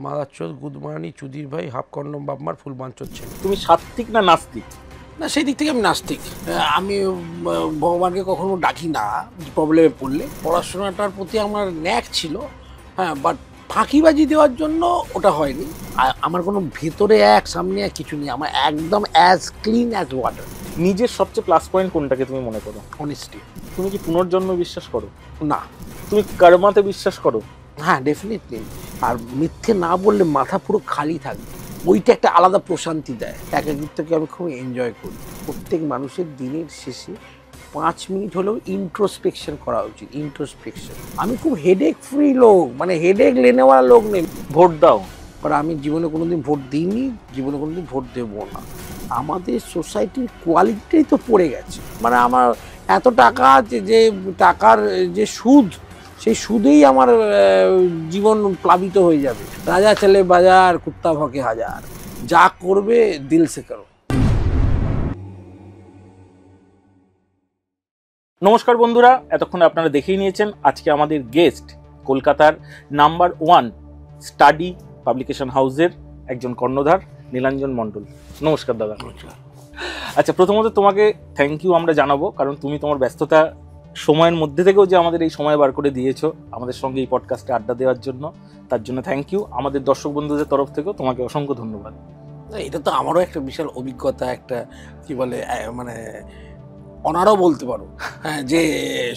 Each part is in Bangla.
মাদারচোদ, গুদমারানি, চুদির ভাই, হাফ কন্ডম বাপমার, ফুল বাঞ্চোদ ছেলে। তুমি সাত্ত্বিক না নাস্তিক? না, সেই দিক থেকে আমি নাস্তিক। আমি ভগবানকে কখনো ডাকি না প্রবলেমে পড়লে। পড়াশোনাটার প্রতি আমার ন্যাক ছিল, হ্যাঁ, বাট ফাঁকিবাজি দেওয়ার জন্য ওটা হয়নি। আমার কোনো ভেতরে এক সামনে এক কিছু নেই, আমার একদম অ্যাজ ক্লিন অ্যাজ ওয়াটার। নিজের সবচেয়ে প্লাস পয়েন্ট কোনটাকে তুমি মনে করো? অনেস্টি। তুমি কি পুনর্জন্ম বিশ্বাস করো? না। তুমি কর্মাতে বিশ্বাস করো? হ্যাঁ, ডেফিনেটলি। আর মিথ্যে না বললে মাথা পুরো খালি থাকবে, ওইটা একটা আলাদা প্রশান্তি দেয়। একাকিত্বকে আমি খুব এনজয় করি। প্রত্যেক মানুষের দিনের শেষে 5 মিনিট হলেও ইন্ট্রোস্পেকশন করা উচিত। ইন্ট্রোস্পেকশন। আমি খুব হেডেক ফ্রি লোক, মানে হেডেক লেনেওয়ালা লোক নেই। ভোট দাও? আর আমি জীবনে কোনোদিন ভোট দিইনি, জীবনে কোনোদিন ভোট দেবো না। আমাদের সোসাইটির কোয়ালিটিটাই তো পড়ে গেছে। মানে আমার এত টাকা আছে যে টাকার যে সুদ, সেই সুদেই আমার জীবন প্লাবিত হয়ে যাবে। রাজা চলে বাজার, কুত্তা ভকে হাজার, যা করবে দিল সে করো। নমস্কার বন্ধুরা, এতক্ষণ আপনারা দেখেই নিয়েছেন আজকে আমাদের গেস্ট কলকাতার নাম্বার 1 স্টাডি পাবলিকেশন হাউসের একজন কর্ণধার নীলাঞ্জন মণ্ডল। নমস্কার দাদা। আচ্ছা, প্রথমত তোমাকে থ্যাংক ইউ আমরা জানাবো, কারণ তুমি তোমার ব্যস্ততা সময়ের মধ্যে থেকেও যে আমাদের এই সময় বার করে দিয়েছো আমাদের সঙ্গে এই পডকাস্টে আড্ডা দেওয়ার জন্য, তার জন্য থ্যাংক ইউ। আমাদের দর্শক বন্ধুদের তরফ থেকেও তোমাকে অসংখ্য ধন্যবাদ। এটা তো আমারও একটা বিশাল অভিজ্ঞতা, একটা কি বলে মানে অনারও বলতে পারো, হ্যাঁ, যে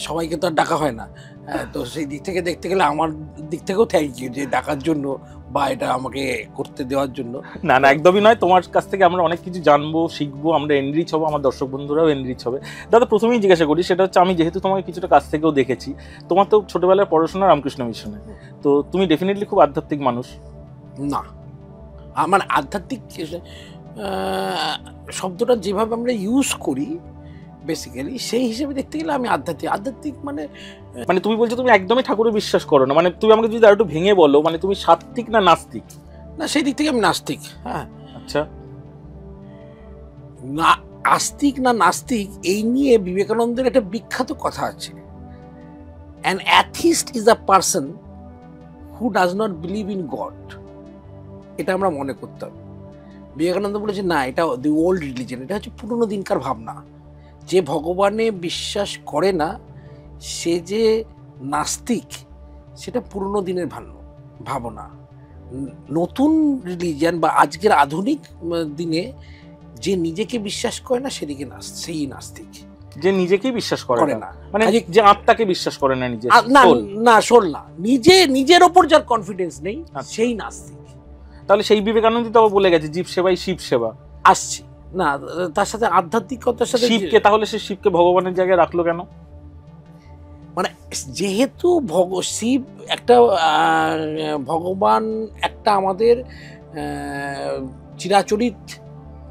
সবাইকে তো আর ডাকা হয় না। হ্যাঁ, তো সেই দিক থেকে দেখতে গেলে আমার দিক থেকেও থ্যাংক ইউ যে ডাকার জন্য বা এটা আমাকে করতে দেওয়ার জন্য। না না, একদমই নয়। তোমার কাছ থেকে আমরা অনেক কিছু জানবো, শিখবো, আমরা এনরিচ হবো, আমার দর্শক বন্ধুরাও এনরিচ হবে। দাদা, প্রথমেই জিজ্ঞাসা করি, সেটা হচ্ছে আমি যেহেতু তোমাকে কিছুটা কাছ থেকেও দেখেছি, তোমার তো ছোটবেলায় পড়াশোনা রামকৃষ্ণ মিশনে, তো তুমি ডেফিনেটলি খুব আধ্যাত্মিক মানুষ। না, আমার আধ্যাত্মিক শব্দটা যেভাবে আমরা ইউজ করি বেসিক্যালি, সেই হিসেবে দেখতে গেলে আমি আধ্যাত্মিক মানে তুমি বলছো তুমি একদমই ঠাকুরে বিশ্বাস করো না, মানে তুমি আমাকে যদি আর একটু ভেঙে বলো, মানে তুমি সাত্ত্বিক না নাস্তিক? না, সেই দিক থেকে আমি নাস্তিক। হ্যাঁ। আচ্ছা, না, আস্তিক না নাস্তিক এই নিয়ে বিবেকানন্দের একটা বিখ্যাত কথা আছে, an atheist is a person who does not believe in god. এটা আমরা মনে করতাম। বিবেকানন্দ বলেছে না, এটা দি ওল্ড রিলিজিয়ন, এটা হচ্ছে পুরনো দিনকার ভাবনা। যে ভগবানে বিশ্বাস করে না সে যে নাস্তিক, সেটা পুরনো দিনের ভাবনা। নতুন রিলিজিয়ন বা আজকের আধুনিক দিনে যে নিজেকে বিশ্বাস করে না সেদিকে সেই নাস্তিক। যে নিজেকেই বিশ্বাস করে না, মানে যে আত্মাকে বিশ্বাস করে না, নিজে না সোল না, নিজের ওপর যার কনফিডেন্স নেই সেই নাস্তিক। তাহলে সেই বিবেকানন্দ তো বলে গেছে জীব সেবাই শিব সেবা। আসছে না, তার সাথে আধ্যাত্মিকতার সাথে শিবকে, তাহলে সে শিবকে ভগবানের জায়গায় রাখলো কেন? মানে যেহেতু শিব একটা ভগবান, একটা আমাদের চিরাচরিত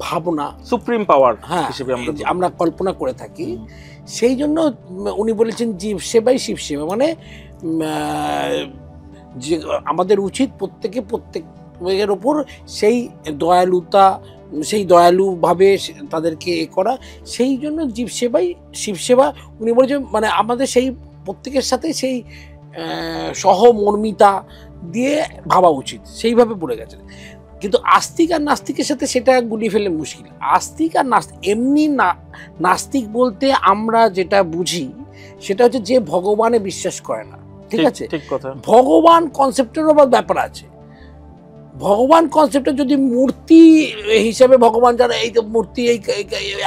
ভাবনা, সুপ্রিম পাওয়ার হিসেবে আমরা কল্পনা করে থাকি। সেই জন্য উনি বলেছেন জীব সেবাই শিব সেবা। মানে যে আমাদের উচিত প্রত্যেকের ওপর সেই দয়ালুতা, সেই দয়ালুভাবে তাদেরকে করা। সেই জন্য জীব সেবাই শিব সেবা উনি বলেছেন। মানে আমাদের সেই প্রত্যেকের সাথে সেই সহমর্মিতা দিয়ে ভাবা উচিত, সেইভাবে পড়ে গেছে। কিন্তু আস্তিক আর নাস্তিকের সাথে সেটা গুলিয়ে ফেলে মুশকিল। আস্তিক আর নাস্তিক, এমনি নাস্তিক বলতে আমরা যেটা বুঝি সেটা হচ্ছে যে ভগবানে বিশ্বাস করে না, ঠিক আছে? ভগবান কনসেপ্টেরও ব্যাপার আছে। ভগবান কনসেপ্টে যদি মূর্তি হিসেবে ভগবান, যারা এই মূর্তি, এই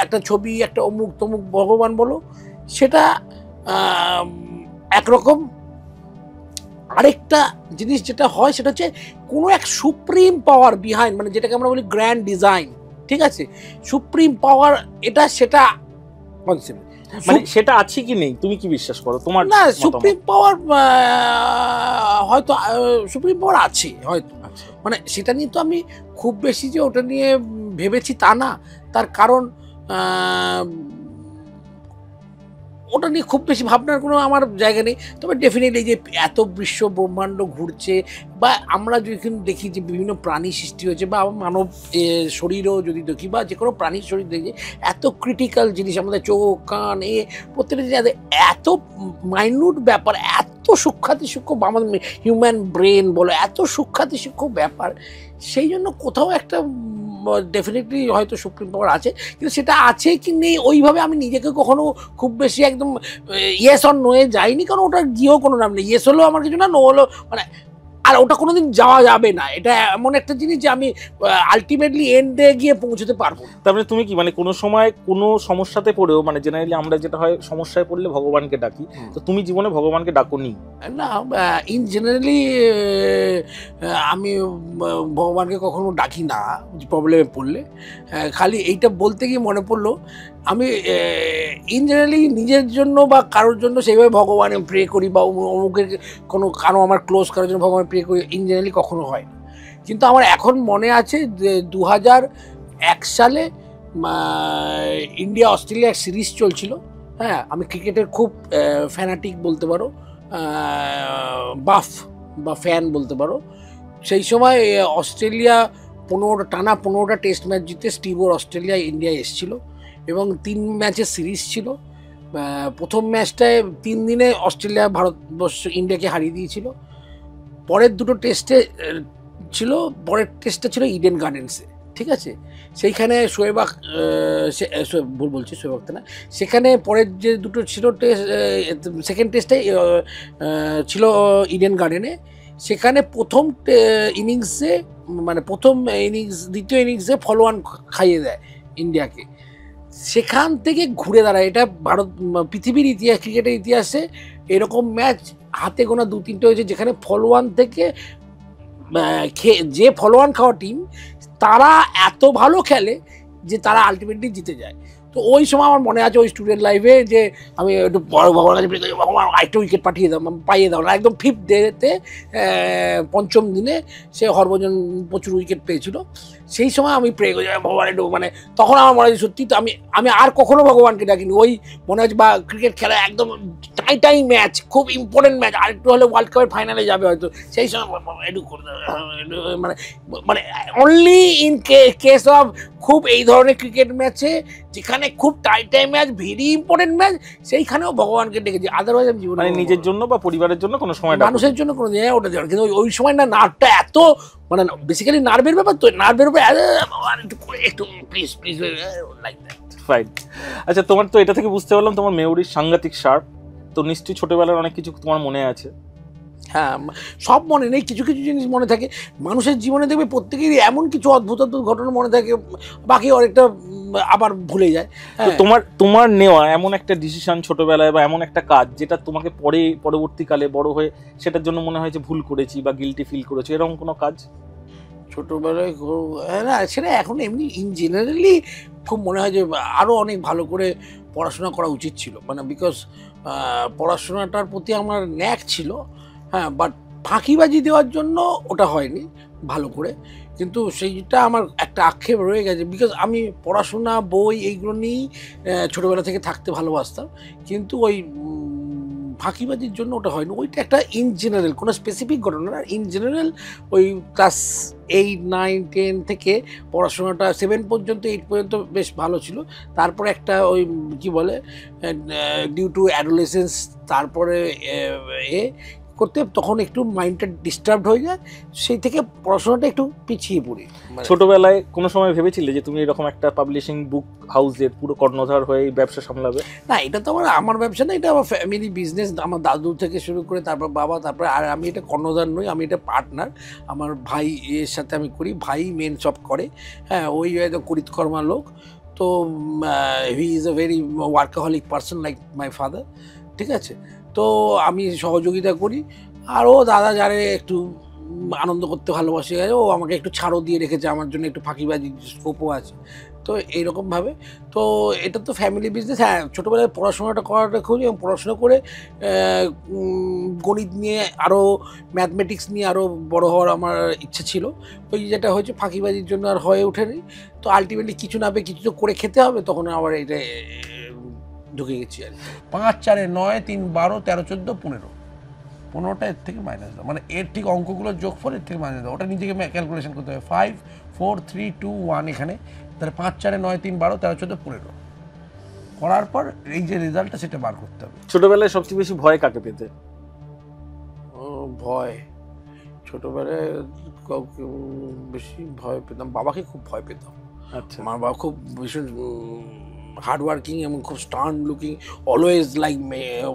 একটা ছবি, একটা অমুক তমুক ভগবান বলো, সেটা একরকম। আরেকটা জিনিস যেটা হয় সেটা হচ্ছে কোনো এক সুপ্রিম পাওয়ার বিহাইন্ড, মানে যেটাকে আমরা বলি গ্র্যান্ড ডিজাইন, ঠিক আছে? সুপ্রিম পাওয়ার এটা সেটা কনসেপ্ট, মানে সেটা আছে কি নেই তুমি কি বিশ্বাস করো? তোমার না, সুপ্রিম পাওয়ার হয়তো সুপ্রিম পাওয়ার আছে হয়তো, মানে সেটা নিয়ে তো আমি খুব বেশি যে ওটা নিয়ে ভেবেছি তা না। তার কারণ ওটা নিয়ে খুব বেশি ভাবনার কোনো আমার জায়গা নেই। তবে ডেফিনেটলি যে এত বিশ্ব ব্রহ্মাণ্ড ঘুরছে, বা আমরা যখন দেখি যে বিভিন্ন প্রাণী সৃষ্টি হয়েছে, বা মানব শরীরও যদি দেখি, বা যে কোনো প্রাণীর শরীর দেখি, এত ক্রিটিক্যাল জিনিস, আমাদের চোখ কান প্রত্যেকটা জিনিস এত মাইনিউট ব্যাপার, এত এত সূক্ষ্মাতি সূক্ষ্ম আমাদের হিউম্যান ব্রেন বলো, এত সূক্ষ্মাতি সূক্ষ্ম ব্যাপার, সেই জন্য কোথাও একটা ডেফিনেটলি হয়তো সুপ্রিম পাওয়ার আছে, কিন্তু সেটা আছে কি নেই ওইভাবে আমি নিজেকে কখনো খুব বেশি একদম ইয়েস অর নোয়ে যাইনি, কারণ ওটা গিয়েও কোনো নাম নেই, ইয়েস হলেও আমার কিছু না, নো হলো মানে, আর ওটা কোনোদিন যাওয়া যাবে না। এটা এমন একটা জিনিস যে আমি আলটিমেটলি এন্ডে গিয়ে পৌঁছতে পারবো। তারপরে তুমি কি মানে কোনো সময় কোনো সমস্যাতে পড়েও, মানে জেনারেলি আমরা যেটা হয় সমস্যায় পড়লে ভগবানকে ডাকি, তো তুমি জীবনে ভগবানকে ডাকোনি? না, ইন জেনারেলি আমি ভগবানকে কখনো ডাকি না প্রবলেমে পড়লে। খালি এইটা বলতে গিয়ে মনে পড়লো, আমি ইন জেনারেলি নিজের জন্য বা কারোর জন্য সেইভাবে ভগবানে প্রে করি, বা অমুকের কারো আমার ক্লোজ কারোর জন্য ভগবান প্রে করি, ইন জেনারেলি কখনো হয় না। কিন্তু আমার এখন মনে আছে যে 2001 সালে ইন্ডিয়া অস্ট্রেলিয়া সিরিজ চলছিল। হ্যাঁ, আমি ক্রিকেটের খুব ফ্যানাটিক বলতে পারো, বাফ বা ফ্যান বলতে পারো। সেই সময় অস্ট্রেলিয়া 15টা টেস্ট ম্যাচ জিতে স্টিভোর অস্ট্রেলিয়া ইন্ডিয়ায় এসেছিল, এবং 3 ম্যাচের সিরিজ ছিল। প্রথম ম্যাচটায় 3 দিনে অস্ট্রেলিয়া ভারতবর্ষ ইন্ডিয়াকে হারিয়ে দিয়েছিল। পরের 2টো টেস্টে ছিল, পরের টেস্টটা ছিল ইডেন গার্ডেন্সে, ঠিক আছে? সেইখানে শোয়েব আখতার না, সেখানে পরের যে 2টো ছিল টেস্ট, সেকেন্ড টেস্টে ছিল ইডেন গার্ডেনে। সেখানে প্রথম ইনিংসে মানে দ্বিতীয় ইনিংসে ফলোয়ান খাইয়ে দেয় ইন্ডিয়াকে। সেখান থেকে ঘুরে দাঁড়ায়। এটা পৃথিবীর ইতিহাস, ক্রিকেটের ইতিহাসে এরকম ম্যাচ হাতে গোনা 2-3টে হয়েছে যেখানে ফলোয়ান থেকে যে ফলোয়ান খাওয়া টিম তারা এত ভালো খেলে যে তারা আলটিমেটলি জিতে যায়। তো ওই সময় আমার মনে আছে ওই স্টুডেন্ট লাইফে যে আমি একটু বড় ভগবানের কাছে ভগবান আরেকটা উইকেট পাইয়ে দাও না, একদম 5th ডেতে 5ম দিনে সে হরভজন প্রচুর উইকেট পেয়েছিল। সেই সময় আমি প্রে করি ভগবান একটু, মানে তখন আমার মনে হয় সত্যি তো আমি আর কখনো ভগবানকে ডাকিনি। ওই মনে হচ্ছে বা ক্রিকেট খেলা একদম টাই ম্যাচ, খুব ইম্পর্টেন্ট ম্যাচ, আরেকটু হলে ওয়ার্ল্ড কাপের ফাইনালে যাবে হয়তো, সেই সময় একটু করে মানে অনলি ইন কেস অফ খুব এই ধরনের ক্রিকেট ম্যাচে যেখানে খুব টাই ম্যাচ, ভেরি ইম্পর্টেন্ট ম্যাচ, সেইখানেও ভগবানকে ডেকেছি। আদারওয়াইজ আমি জীবনে নিজের জন্য বা পরিবারের জন্য কোনো সময় মানুষের জন্য কোনো জায়গায় ওটা দেওয়ার, কিন্তু ওই সময় না নার্ভটা এত, মানে বেসিক্যালি নার্ভের ব্যাপার, তো নার্ভের উপরে একটু প্লিজ লাইক দ্যাট। ফাইন। আচ্ছা, তোমার তো এটা থেকে বুঝতে পারলাম তোমার মেমোরি সাংঘাতিক শার্প, তো নিশ্চয়ই ছোটবেলার অনেক কিছু তোমার মনে আছে? হ্যাঁ, সব মনে নেই, কিছু কিছু জিনিস মনে থাকে। মানুষের জীবনে দেখবে প্রত্যেকেরই এমন কিছু অদ্ভুত অদ্ভুত ঘটনা মনে থাকে, বাকি অনেকটা আবার ভুলে যায়। তোমার নেওয়া এমন একটা ডিসিশন ছোটবেলায় বা এমন একটা কাজ যেটা তোমাকে পরবর্তীকালে বড় হয়ে সেটার জন্য মনে হয় যে ভুল করেছি বা গিল্টি ফিল করেছি, এরকম কোনো কাজ ছোটোবেলায়? না, সেটা এখন এমনি ইন জেনারেলি খুব মনে হয় যে আরও অনেক ভালো করে পড়াশোনা করা উচিত ছিল, মানে বিকজ পড়াশোনাটার প্রতি আমার ন্যাক ছিল। হ্যাঁ, বাট ফাঁকিবাজি দেওয়ার জন্য ওটা হয়নি ভালো করে, কিন্তু সেইটা আমার একটা আক্ষেপ রয়ে গেছে, বিকজ আমি পড়াশোনা বই এইগুলো নিয়েই ছোটোবেলা থেকে থাকতে ভালোবাসতাম, কিন্তু ওই ফাঁকিবাজির জন্য ওটা হয়নি। ওইটা একটা ইন জেনারেল, কোনো স্পেসিফিক ঘটনা না, ইন জেনারেল ওই ক্লাস 8, 9, 10 থেকে পড়াশোনাটা 7 পর্যন্ত, 8 পর্যন্ত বেশ ভালো ছিল। তারপরে একটা ওই কি বলে ডিউ টু অ্যাডোলেসেন্স, তারপরে করতে তখন একটু মাইন্ডটা ডিস্টার্বড হয়ে যায়, সেই থেকে পড়াশোনাটা একটু পিছিয়ে পড়ি। ছোটবেলায় কোনো সময় ভেবেছিলে যে তুমি এরকম একটা পাবলিশিং বুক হাউসের পুরো কর্ণধার হয়ে ব্যবসা সামলাবে? না, এটা তো আমার ব্যবসা না, এটা আমার ফ্যামিলি বিজনেস। আমার দাদু থেকে শুরু করে তারপর বাবা, তারপরে আর আমি এটা কর্ণধার নই, আমি এটা পার্টনার। আমার ভাই এর সাথে আমি করি, ভাই মেন সব করে। হ্যাঁ, ওই হয়তো করিতকর্মা লোক, তো he is a very workaholic person like my father, ঠিক আছে? তো আমি সহযোগিতা করি, আর ও দাদা যারে একটু আনন্দ করতে ভালোবাসে, ও আমাকে একটু ছাড়ও দিয়ে রেখেছে, আমার জন্য একটু ফাঁকিবাজি স্কোপও আছে, তো এইরকমভাবে। তো এটা তো ফ্যামিলি বিজনেস। হ্যাঁ, ছোটোবেলায় পড়াশোনাটা করাটা খুবই, এবং পড়াশোনা করে গণিত নিয়ে আরও, ম্যাথমেটিক্স নিয়ে আরও বড় হওয়ার আমার ইচ্ছে ছিল। ওই যেটা হয়েছে ফাঁকিবাজির জন্য আর হয়ে ওঠেনি। তো আলটিমেটলি কিছু না পেয়ে কিছু তো করে খেতে হবে, তখন আবার এটা ঢুকে গেছি আর 5, 4, 9, 3, 12, 13, 14, 15, 15টা এর থেকে মাইনাস দাও, মানে এর ঠিক অঙ্কগুলোর যোগফল এর থেকে মাইনাস দাও, ওটা নিজেকে ক্যালকুলেশন করতে হবে। 5, 4, 3, 2, 1 এখানে, তাহলে 5, 4, 9, 3, 12, 13, 14, 15 করার পর এই যে রেজাল্টটা সেটা বার করতে হবে। ছোটবেলায় সবচেয়ে বেশি ভয় কাকে পেতে? ভয় ছোটবেলায় কাউকে বেশি ভয় পেতাম, বাবাকে খুব ভয় পেতাম। আচ্ছা, আমার বাবা খুব ভীষণ হার্ড ওয়ার্কিং এবং খুব stern looking, always like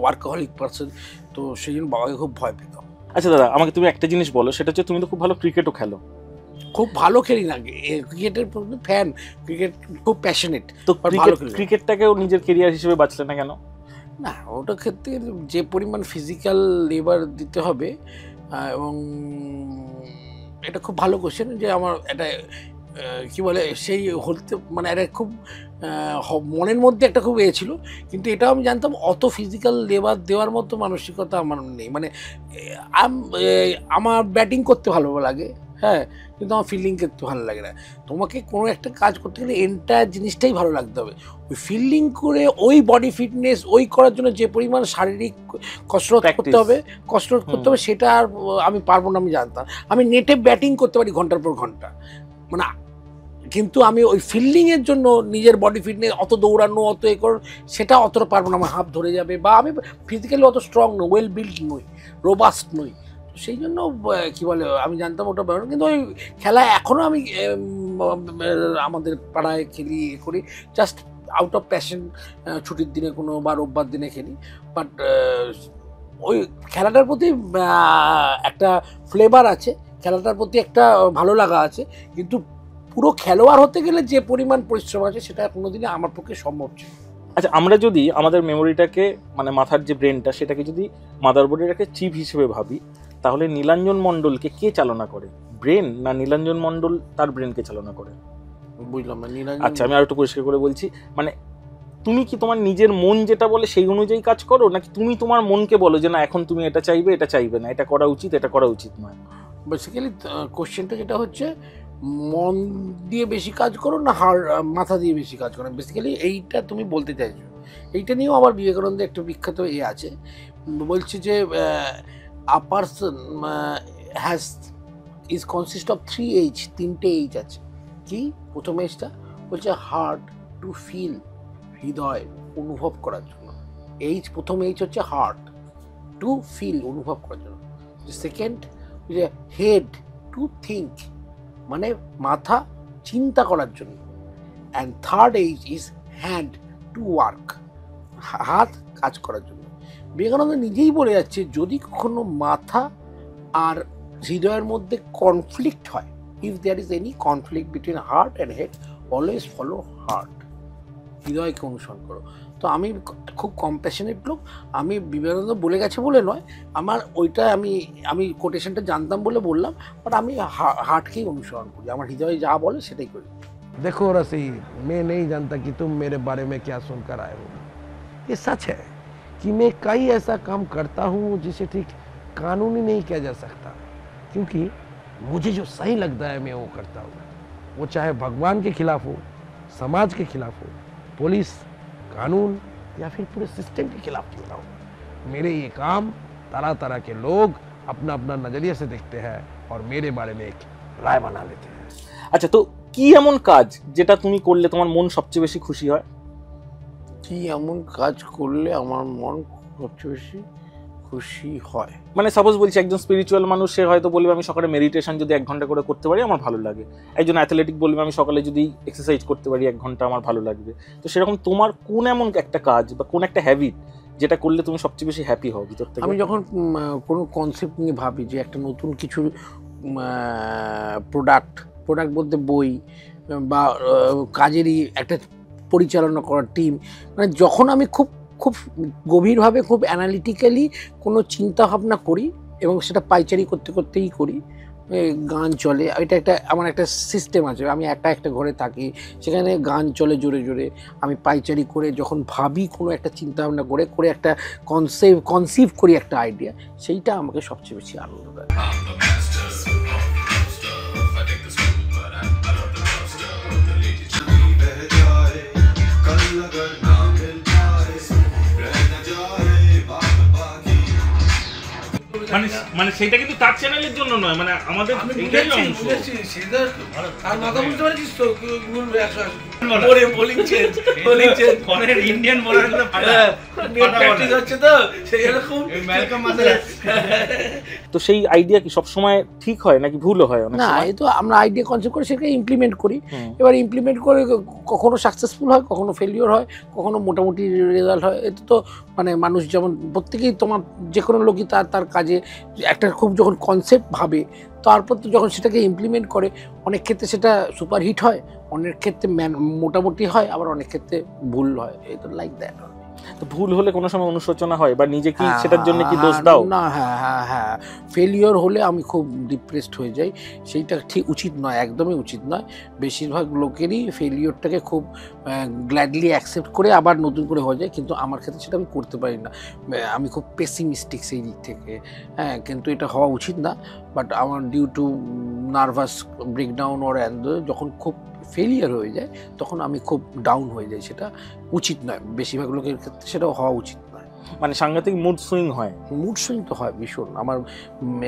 workaholic person, তো সেই জন্য বাবাকে খুব ভয় পেতাম। আচ্ছা দাদা, আমাকে তুমি একটা জিনিস বলো, সেটা হচ্ছে তুমি তো খুব ভালো ক্রিকেটও খেলো। খুব ভালো খেলি না, ক্রিকেটের ফ্যান, ক্রিকেট খুব প্যাশনেট, তো ক্রিকেটটাকেও নিজের কেরিয়ার হিসেবে বাঁচলে না কেন? না, ওটা ক্ষেত্রে যে পরিমাণ ফিজিক্যাল লেবার দিতে হবে, এবং এটা খুব ভালো কোশ্চেন যে আমার এটা কি বলে সেই হতে মানে এটা খুব মনের মধ্যে একটা খুব ছিল, কিন্তু এটাও আমি জানতাম অত ফিজিক্যাল লেবার দেওয়ার মতো মানসিকতা আমার নেই। মানে আমার ব্যাটিং করতে ভালো লাগে, হ্যাঁ, কিন্তু আমার ফিল্ডিং করতে ভালো লাগে না। তোমাকে কোনো একটা কাজ করতে গেলে এন্টায়ার জিনিসটাই ভালো লাগতে হবে। ওই ফিল্ডিং করে ওই বডি ফিটনেস ওই করার জন্য যে পরিমাণ শারীরিক কসরত করতে হবে সেটা আর আমি পারবো না, আমি জানতাম। আমি নেটে ব্যাটিং করতে পারি ঘন্টার পর ঘন্টা, মানে, কিন্তু আমি ওই ফিল্ডিংয়ের জন্য নিজের বডি ফিটনেস অত দৌড়ানো অত সেটা অতটা পারবো না, আমার হাত ধরে যাবে, বা আমি ফিজিক্যালি অত স্ট্রং নই, ওয়েল বিল্ড নই, রোবাস্ট নই। সেই জন্য কী বলে আমি জানতাম ওটা ব্যাপার। কিন্তু ওই খেলা এখনও আমি আমাদের পাড়ায় খেলি করি, জাস্ট আউট অফ প্যাশন, ছুটির দিনে কোনো বা রোববার দিনে খেলি। বাট ওই খেলাটার প্রতি একটা ফ্লেভার আছে, খেলাটার প্রতি একটা ভালো লাগা আছে, কিন্তু পুরো খেলোয়াড় হতে গেলে যে পরিমাণ পরিশ্রম আছে সেটা কোনোদিনই আমার পক্ষে সম্ভব ছিল। আচ্ছা, আমরা যদি আমাদের মেমোরিটাকে মানে মাথার যে ব্রেনটা সেটাকে যদি মাদারবোর্ডের চিপ হিসেবে ভাবি, তাহলে নীলাঞ্জন মণ্ডলকে কে চালনা করে, ব্রেন না নীলাঞ্জন মণ্ডল তার ব্রেনকে চালনা করে? বুঝলাম না। আচ্ছা, আমি আর একটু পরিষ্কার করে বলছি, মানে তুমি কি তোমার নিজের মন যেটা বলে সেই অনুযায়ী কাজ করো, নাকি তুমি তোমার মনকে বলো যে না এখন তুমি এটা চাইবে, এটা চাইবে না, এটা করা উচিত, এটা করা উচিত নয়? বেসিক্যালি কোশ্চেনটা যেটা হচ্ছে মন দিয়ে বেশি কাজ করো না মাথা দিয়ে বেশি কাজ করো, বেসিক্যালি এইটা তুমি বলতে চাইছো। এইটা নিয়েও আমার বিবেকানন্দের একটা বিখ্যাত আছে, বলছে যে আ person has is consist of 3 H, 3টে H আছে। কি প্রথম Hটা বলছে হার্ট, টু ফিল, হৃদয় অনুভব করার জন্য। প্রথম H হচ্ছে হার্ট, টু ফিল অনুভব করার জন্য। সেকেন্ড যে হেড, টু থিঙ্ক, মানে মাথা চিন্তা করার জন্য। And third H is hand, to work, হাত কাজ করার জন্য। বিবেকানন্দ নিজেই বলে যাচ্ছে যদি কখনো মাথা আর হৃদয়ের মধ্যে কনফ্লিক্ট হয়, if there is any conflict between heart and head, always follow heart, হৃদয়কে অনুসরণ করো। তো আমি খুব কম্প্যাশনেট লোক, আমি বিবেকানন্দ বলে গেছে বলে নয়, আমার ওইটা আমি কোটেশনটা জানতাম বলে বললাম, বাট আমি হার্টকেই অনুসরণ করি, আমার হৃদয় যা বলে সেটাই করি। देखो रसी, मैं नहीं जानता कि तुम मेरे बारे में क्या सुनकर आए हो। ये सच है कि मैं कई ऐसा काम करता हूँ जिसे ठीक कानूनी नहीं किया जा सकता, क्योंकि मुझे जो सही लगता है मैं वो करता हूँ, वो चाहे भगवान के खिलाफ हो, समाज के खिलाफ हो, पुलिस, कानून या फिर पूरे सिस्टम के खिलाफ क्यों ना हो। मेरे ये काम तरह तरह के लोग अपना अपना नजरिए से देखते हैं और मेरे बारे में एक राय बना लेते हैं। আচ্ছা, তো কি এমন কাজ যেটা তুমি করলে তোমার মন সবচেয়ে বেশি খুশি হয়? কি এমন কাজ করলে আমার মন সবচেয়ে বেশি খুশি হয়? মানে সাপোজ বলছি, একজন স্পিরিচুয়াল মানুষ সে হয়তো বলবে আমি সকালে মেডিটেশন যদি 1 ঘন্টা করে করতে পারি আমার ভালো লাগে। একজন অ্যাথলেটিক বলবে আমি সকালে যদি এক্সারসাইজ করতে পারি 1 ঘন্টা আমার ভালো লাগবে। তো সেরকম তোমার কোন এমন একটা কাজ বা কোন একটা হ্যাবিট যেটা করলে তুমি সবচেয়ে বেশি হ্যাপি হও ভিতর থেকে? আমি যখন কোনো কনসেপ্ট নিয়ে ভাবি যে একটা নতুন কিছু প্রোডাক্ট বলতে বই বা কাজেরই একটা পরিচালনা করার টিম, মানে যখন আমি খুব খুব গভীরভাবে খুব অ্যানালিটিক্যালি কোনো চিন্তা ভাবনা করি এবং সেটা পাইচারি করতে করতেই করি, গান চলে, এটা আমার একটা সিস্টেম আছে, আমি একটা ঘরে থাকি, সেখানে গান চলে জোরে জোরে, আমি পাইচারি করে যখন ভাবি কোনো একটা চিন্তা ভাবনা করে একটা কনসিভ করি একটা আইডিয়া, সেইটা আমাকে সবচেয়ে বেশি আনন্দ দেয়। মানে সেটা কিন্তু তার চ্যানেলের জন্য নয়, মানে আমাদের আর মাথা বুঝতে পারছিস তো, 180 বোলিং চেঞ্জ ফরেন ইন্ডিয়ান বোলারগুলো প্র্যাকটিস হচ্ছে তো সেই খুব তো সেই আইডিয়া কি সবসময় ঠিক হয় নাকি ভুলও হয় অনেক না, সময়? এই তো আমরা আইডিয়া কনসেপ্ট করে সেটাকে ইমপ্লিমেন্ট করি। হুম। এবার ইমপ্লিমেন্ট করে কখনো সাকসেসফুল হয়, কখনো ফেলিওর হয়, কখনো মোটামুটি রেজাল্ট হয়। এটা তো মানে মানুষ যেমন প্রত্যেকেই, তোমার যে কোনো লোকই তার তার কাজে একটা খুব যখন কনসেপ্ট ভাবে, তারপর তো যখন সেটাকে ইমপ্লিমেন্ট করে, অনেক ক্ষেত্রে সেটা সুপারহিট হয়, অনেক ক্ষেত্রে মোটামুটি হয়, আবার অনেক ক্ষেত্রে ভুল হয়। এই তো লাইক দ্যাট। তো ভুল হলে কোনো সময় অনুশোচনা হয় বা নিজে কি সেটার জন্য কি দোষ দাও? না, হ্যাঁ, ফেলিওর হলে আমি খুব ডিপ্রেসড হয়ে যাই। সেইটা ঠিক উচিত নয়, একদমই উচিত নয়। বেশিরভাগ লোকেরই ফেলিওরটাকে খুব গ্ল্যাডলি অ্যাকসেপ্ট করে আবার নতুন করে হয়ে যায়, কিন্তু আমার ক্ষেত্রে সেটা আমি করতে পারি না। আমি খুব পেসিমিস্টিক সেই দিক থেকে, হ্যাঁ, কিন্তু এটা হওয়া উচিত না। বাট আমার ডিউ টু নার্ভাস ব্রেকডাউন ওর যখন খুব ফেলিয়ার হয়ে যায়, তখন আমি খুব ডাউন হয়ে যাই। সেটা উচিত নয়, বেশিরভাগ লোকের ক্ষেত্রে সেটাও হওয়া উচিত নয়। মানে সাংঘাতিক মুড সুইং হয়? মুড সুইং তো হয় ভীষণ। আমার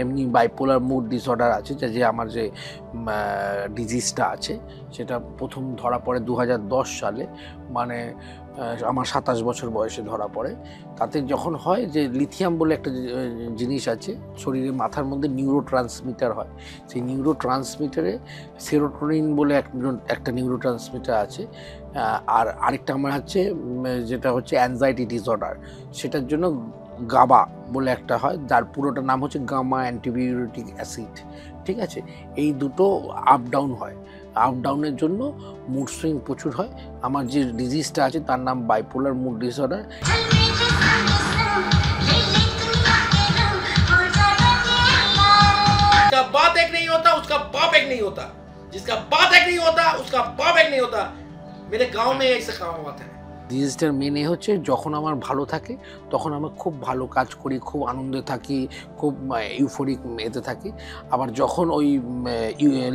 এমনি বাইপোলার মুড ডিসঅর্ডার আছে, যে আমার যে ডিজিজটা আছে সেটা প্রথম ধরা পড়ে 2010 সালে, মানে আমার 27 বছর বয়সে ধরা পড়ে। তাতে যখন হয় যে লিথিয়াম বলে একটা জিনিস আছে শরীরে, মাথার মধ্যে নিউরো ট্রান্সমিটার হয়, সেই নিউরো ট্রান্সমিটারে সেরোটোনিন বলে একটা নিউরো ট্রান্সমিটার আছে। আর আরেকটা আমার হচ্ছে যেটা হচ্ছে অ্যাংজাইটি ডিসঅর্ডার, সেটার জন্য গাবা বলে একটা হয়, যার পুরোটা নাম হচ্ছে গামা অ্যান্টিবিউটিক অ্যাসিড। ঠিক আছে, এই দুটো আপ ডাউন হয়। আপ ডাউনের জন্য মুড সুইং প্রচুর হয়। আমার যে ডিজিজটা আছে তার নাম বাইপোলার মুড ডিসঅর্ডার। जिसका बात एक नहीं होता उसका बाप एक नहीं होता, जिसका बात एक नहीं होता उसका बाप एक नहीं होता। मेरे गांव में ऐसे काम होता है। ডিজিজটার মেনে হচ্ছে যখন আমার ভালো থাকে তখন আমি খুব ভালো কাজ করি, খুব আনন্দে থাকি, খুব ইউফোরিক এতে থাকি। আবার যখন ওই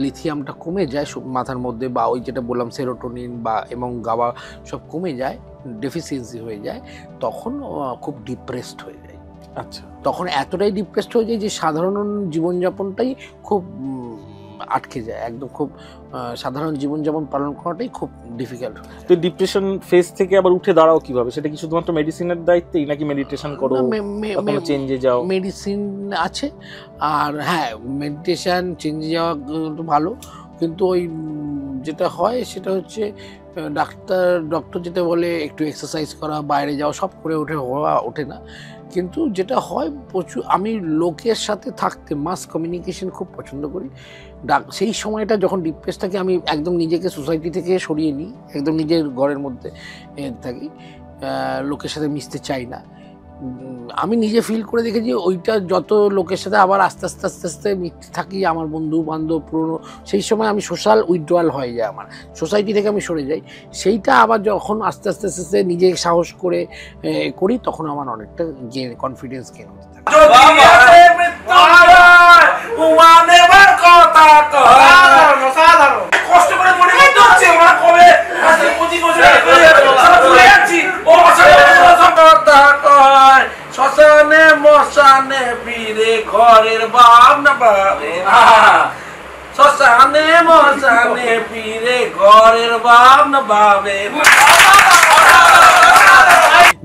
লিথিয়ামটা কমে যায় মাথার মধ্যে, বা ওই যেটা বললাম সেরোটোনিন বা এবং গাবা সব কমে যায়, ডেফিসিয়েন্সি হয়ে যায়, তখন খুব ডিপ্রেসড হয়ে যায়। আচ্ছা, তখন এতটাই ডিপ্রেসড হয়ে যায় যে সাধারণ জীবনযাপনটাই খুব আটকে যায়, একদম খুব সাধারণ জীবনযাপন পালন করাটাই খুব ডিফিকাল্ট। তো ডিপ্রেশন ফেজ থেকে আবার উঠে দাঁড়াও কিভাবে? সেটা কি শুধুমাত্র মেডিসিনের দায়িত্বেই নাকি মেডিটেশন করো, কোনো চেঞ্জে যাও? মেডিসিন আছে, আর হ্যাঁ মেডিটেশন চেঞ্জে যাওয়া তো ভালো, কিন্তু ওই যেটা হয় সেটা হচ্ছে ডক্টর যেটা বলে একটু এক্সারসাইজ করা, বাইরে যাওয়া, সব করে ওঠে না। কিন্তু যেটা হয় প্রচুর, আমি লোকের সাথে থাকতে, মাস কমিউনিকেশন খুব পছন্দ করি। সেই সময়টা যখন ডিপ্রেস থাকি, আমি একদম নিজেকে সোসাইটি থেকে সরিয়ে নিই, একদম নিজের ঘরের মধ্যে থাকি, লোকের সাথে মিশতে চাই না। আমি নিজে ফিল করে দেখেছি ওইটা যত লোকের সাথে আবার আস্তে আস্তে আস্তে আস্তে মিশতে থাকি, আমার বন্ধু বান্ধব পুরনো, সেই সময় আমি সোশ্যাল উইথড্রয়াল হয়ে যায়, আমার সোসাইটি থেকে আমি সরে যাই। সেইটা আবার যখন আস্তে আস্তে আস্তে আস্তে নিজে সাহস করে করি, তখন আমার অনেকটা কনফিডেন্স গেইন হতে থাকে। কষ্ট করে মনে করতে হচ্ছে ওরা কবে 25 বছর শ্মশানে মশানে বীরে ঘরের বাপ না বাবে, শ্মশানে মশানে বীরে ঘরের বাপ না বাবে।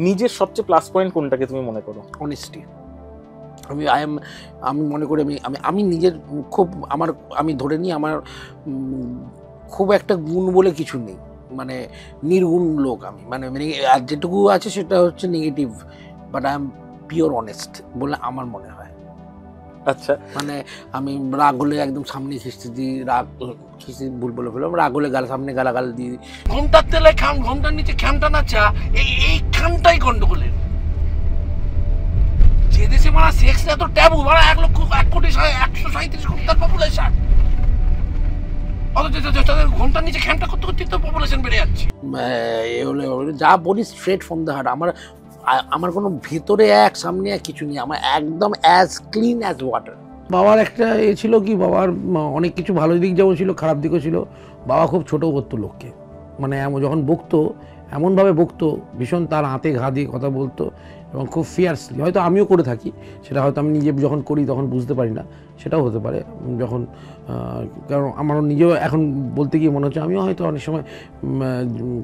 নিজের সবচেয়ে প্লাস পয়েন্ট কোনটাকে তুমি মনে করো? অনেস্টি। আমি মনে করি আমি নিজের খুব আমি ধরে নিই আমার খুব একটা গুণ বলে কিছু নেই, মানে নির্গুণ লোক আমি, মানে আর যেটুকু আছে সেটা হচ্ছে negative, but I am pure honest বলে আমার মনে হয়। আচ্ছা, মানে আমি রাগ হলে একদম সামনে খিস্তি দিই, ভুল বলে ফেললাম, রাগ হলে সামনে গালাগাল দিই। ঘন্টার তেলে ঘন্টার নিচে খ্যামটা নাচা, এই খামটাই গন্ডগোলের। যে দেশে মারা সেক্স এত ট্যাবু, মারা 1,137,000,000 তার পপুলেশন, অথচ তাদের ঘন্টার নিচে খ্যামটা করতে করতে তো পপুলেশন বেড়ে যাচ্ছে। যা বলি স্ট্রেট ফ্রম দ্য হার্ট। আমার কোনো ভেতরে এক সামনে এক কিছু নেই, আমার একদম অ্যাজ ক্লিন অ্যাজ ওয়াটার। বাবার একটা ছিল কি, বাবার অনেক কিছু ভালো দিক যেমন ছিল, খারাপ দিকও ছিল। বাবা খুব ছোটো করতো লোককে, মানে যখন বকতো এমনভাবে বকতো, ভীষণ তার হাতে ঘা দিয়ে কথা বলতো, এবং খুব ফিয়ার্সলি, হয়তো আমিও করে থাকি, সেটা হয়তো আমি নিজে যখন করি তখন বুঝতে পারি না, সেটাও হতে পারে যখন, কারণ আমারও নিজেও এখন বলতে গিয়ে মনে হচ্ছে আমিও হয়তো অনেক সময়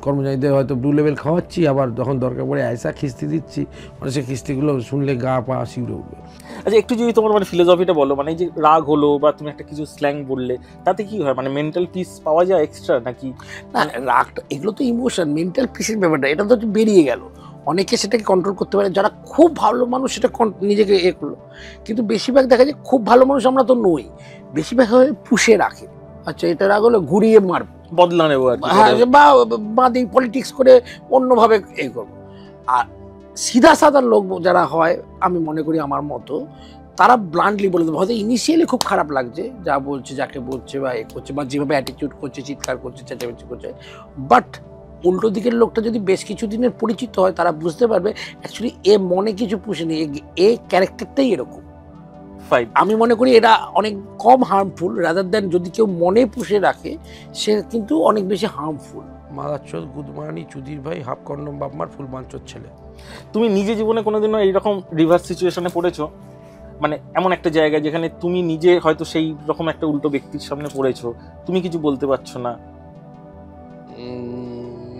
কর্মচারীদের হয়তো ব্লু লেভেল খাওয়াচ্ছি, আবার যখন দরকার পড়ে আয়সা খিস্তি দিচ্ছি, মানে সে খিস্তিগুলো শুনলে গা পা শিউরে উঠবে। আচ্ছা, একটু যদি তোমার মানে ফিলোসফিটা বলো, মানে এই যে রাগ হলো বা তুমি একটা কিছু স্ল্যাং বললে, তাতে কি হয়, মানে মেন্টাল পিস পাওয়া যায় এক্সট্রা নাকি? না, রাগটা এগুলো তো ইমোশন, মেন্টাল পিসের ব্যাপারটা, এটা তো বেরিয়ে গেল। অনেকে সেটাকে কন্ট্রোল করতে পারে, যারা খুব ভালো মানুষ সেটা নিজেকে করলো, কিন্তু বেশিরভাগ দেখা যায় খুব ভালো মানুষ আমরা তো নই, বেশিরভাগ হয়ে পুষে রাখে। আচ্ছা, এটা রাগ হলো ঘুরিয়ে মারবে, বদলা নেবো আর কি, হ্যাঁ, বা পলিটিক্স করে অন্যভাবে করবো। আর সিধা সাদা লোক যারা হয়, আমি মনে করি আমার মতো, তারা ব্লান্টলি বলে দেবে, হয়তো ইনিশিয়ালি খুব খারাপ লাগছে যা বলছে, যাকে বলছে বা করছে, বা যেভাবে অ্যাটিটিউড করছে, চিৎকার করছে, চেঁচামেচি করছে, বাট উল্টো দিকের লোকটা যদি বেশ কিছু দিনের পরিচিত হয়, তারা বুঝতে পারবে অ্যাকচুয়ালি এ মনে কিছু পুষে নেই, এ ক্যারেক্টারটাই এরকম। আমি মনে করি এটা অনেক কম হার্মফুল রাদার দেন যদি কেউ মনে পুষে রাখে, সে কিন্তু অনেক বেশি হার্মফুল। মাদারচোদ গুদমানি চুদির ভাই হাফ কন্ডম বাপমার ফুল বাঞ্চোর ছেলে। তুমি নিজে জীবনে কোনোদিনও এইরকম রিভার্স সিচুয়েশনে পড়েছো, মানে এমন একটা জায়গায় যেখানে তুমি নিজে হয়তো সেই রকম একটা উল্টো ব্যক্তির সামনে পড়েছো, তুমি কিছু বলতে পারছো না,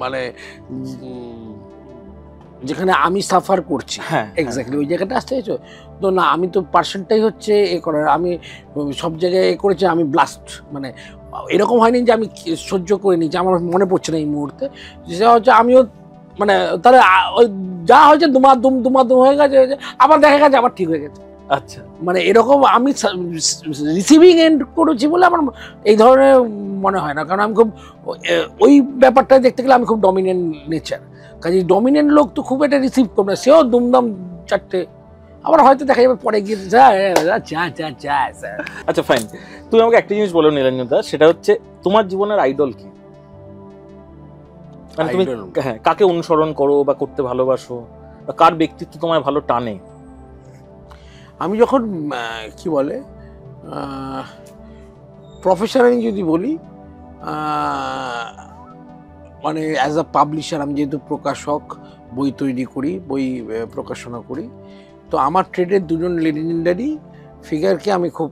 মানে যেখানে আমি সাফার করছি, হ্যাঁ এক্স্যাক্টলি ওই জায়গাটা আসতে চাইছো তো? না, আমি তো পার্সেন্টটাই হচ্ছে এ করার, আমি সব জায়গায় এ করেছি, আমি ব্লাস্ট, মানে এরকম হয়নি যে আমি সহ্য করে নিয়েছি, আমার মনে পড়ছে না এই মুহূর্তে, সেটা হচ্ছে আমিও মানে তাহলে ওই যা হয়েছে দুমাদুম হয়ে গেছে, আবার দেখা গেছে আবার ঠিক হয়ে গেছে। আচ্ছা, মানে এরকম আমি রিসিভিং এন্ড করেছি বলে আমার এই ধরনের মনে হয় না, কারণ আমি খুব ওই ব্যাপারটা দেখতে গেলে আমি খুব ডমিনেন্ট নেচার, কাজে ডমিনেন্ট লোক তো খুব এটা রিসিভ করবে না, সেও দুমদাম চারটে, আবার হয়তো দেখা যাবে পরে গিয়ে আচ্ছা ফাইন। তুমি আমাকে একটা জিনিস বলো নীলাঞ্জন দা, সেটা হচ্ছে তোমার জীবনের আইডল কি? মানে তুমি হ্যাঁ কাকে অনুসরণ করো বা করতে ভালোবাসো, বা কার ব্যক্তিত্ব তোমায় ভালো টানে? আমি যখন কি বলে প্রফেশনালি যদি বলি, মানে অ্যাজ আ পাবলিশার, আমি যেহেতু প্রকাশক, বই তৈরি করি, বই প্রকাশনা করি, তো আমার ট্রেডের দুজন লেজেন্ডারি ফিগারকে আমি খুব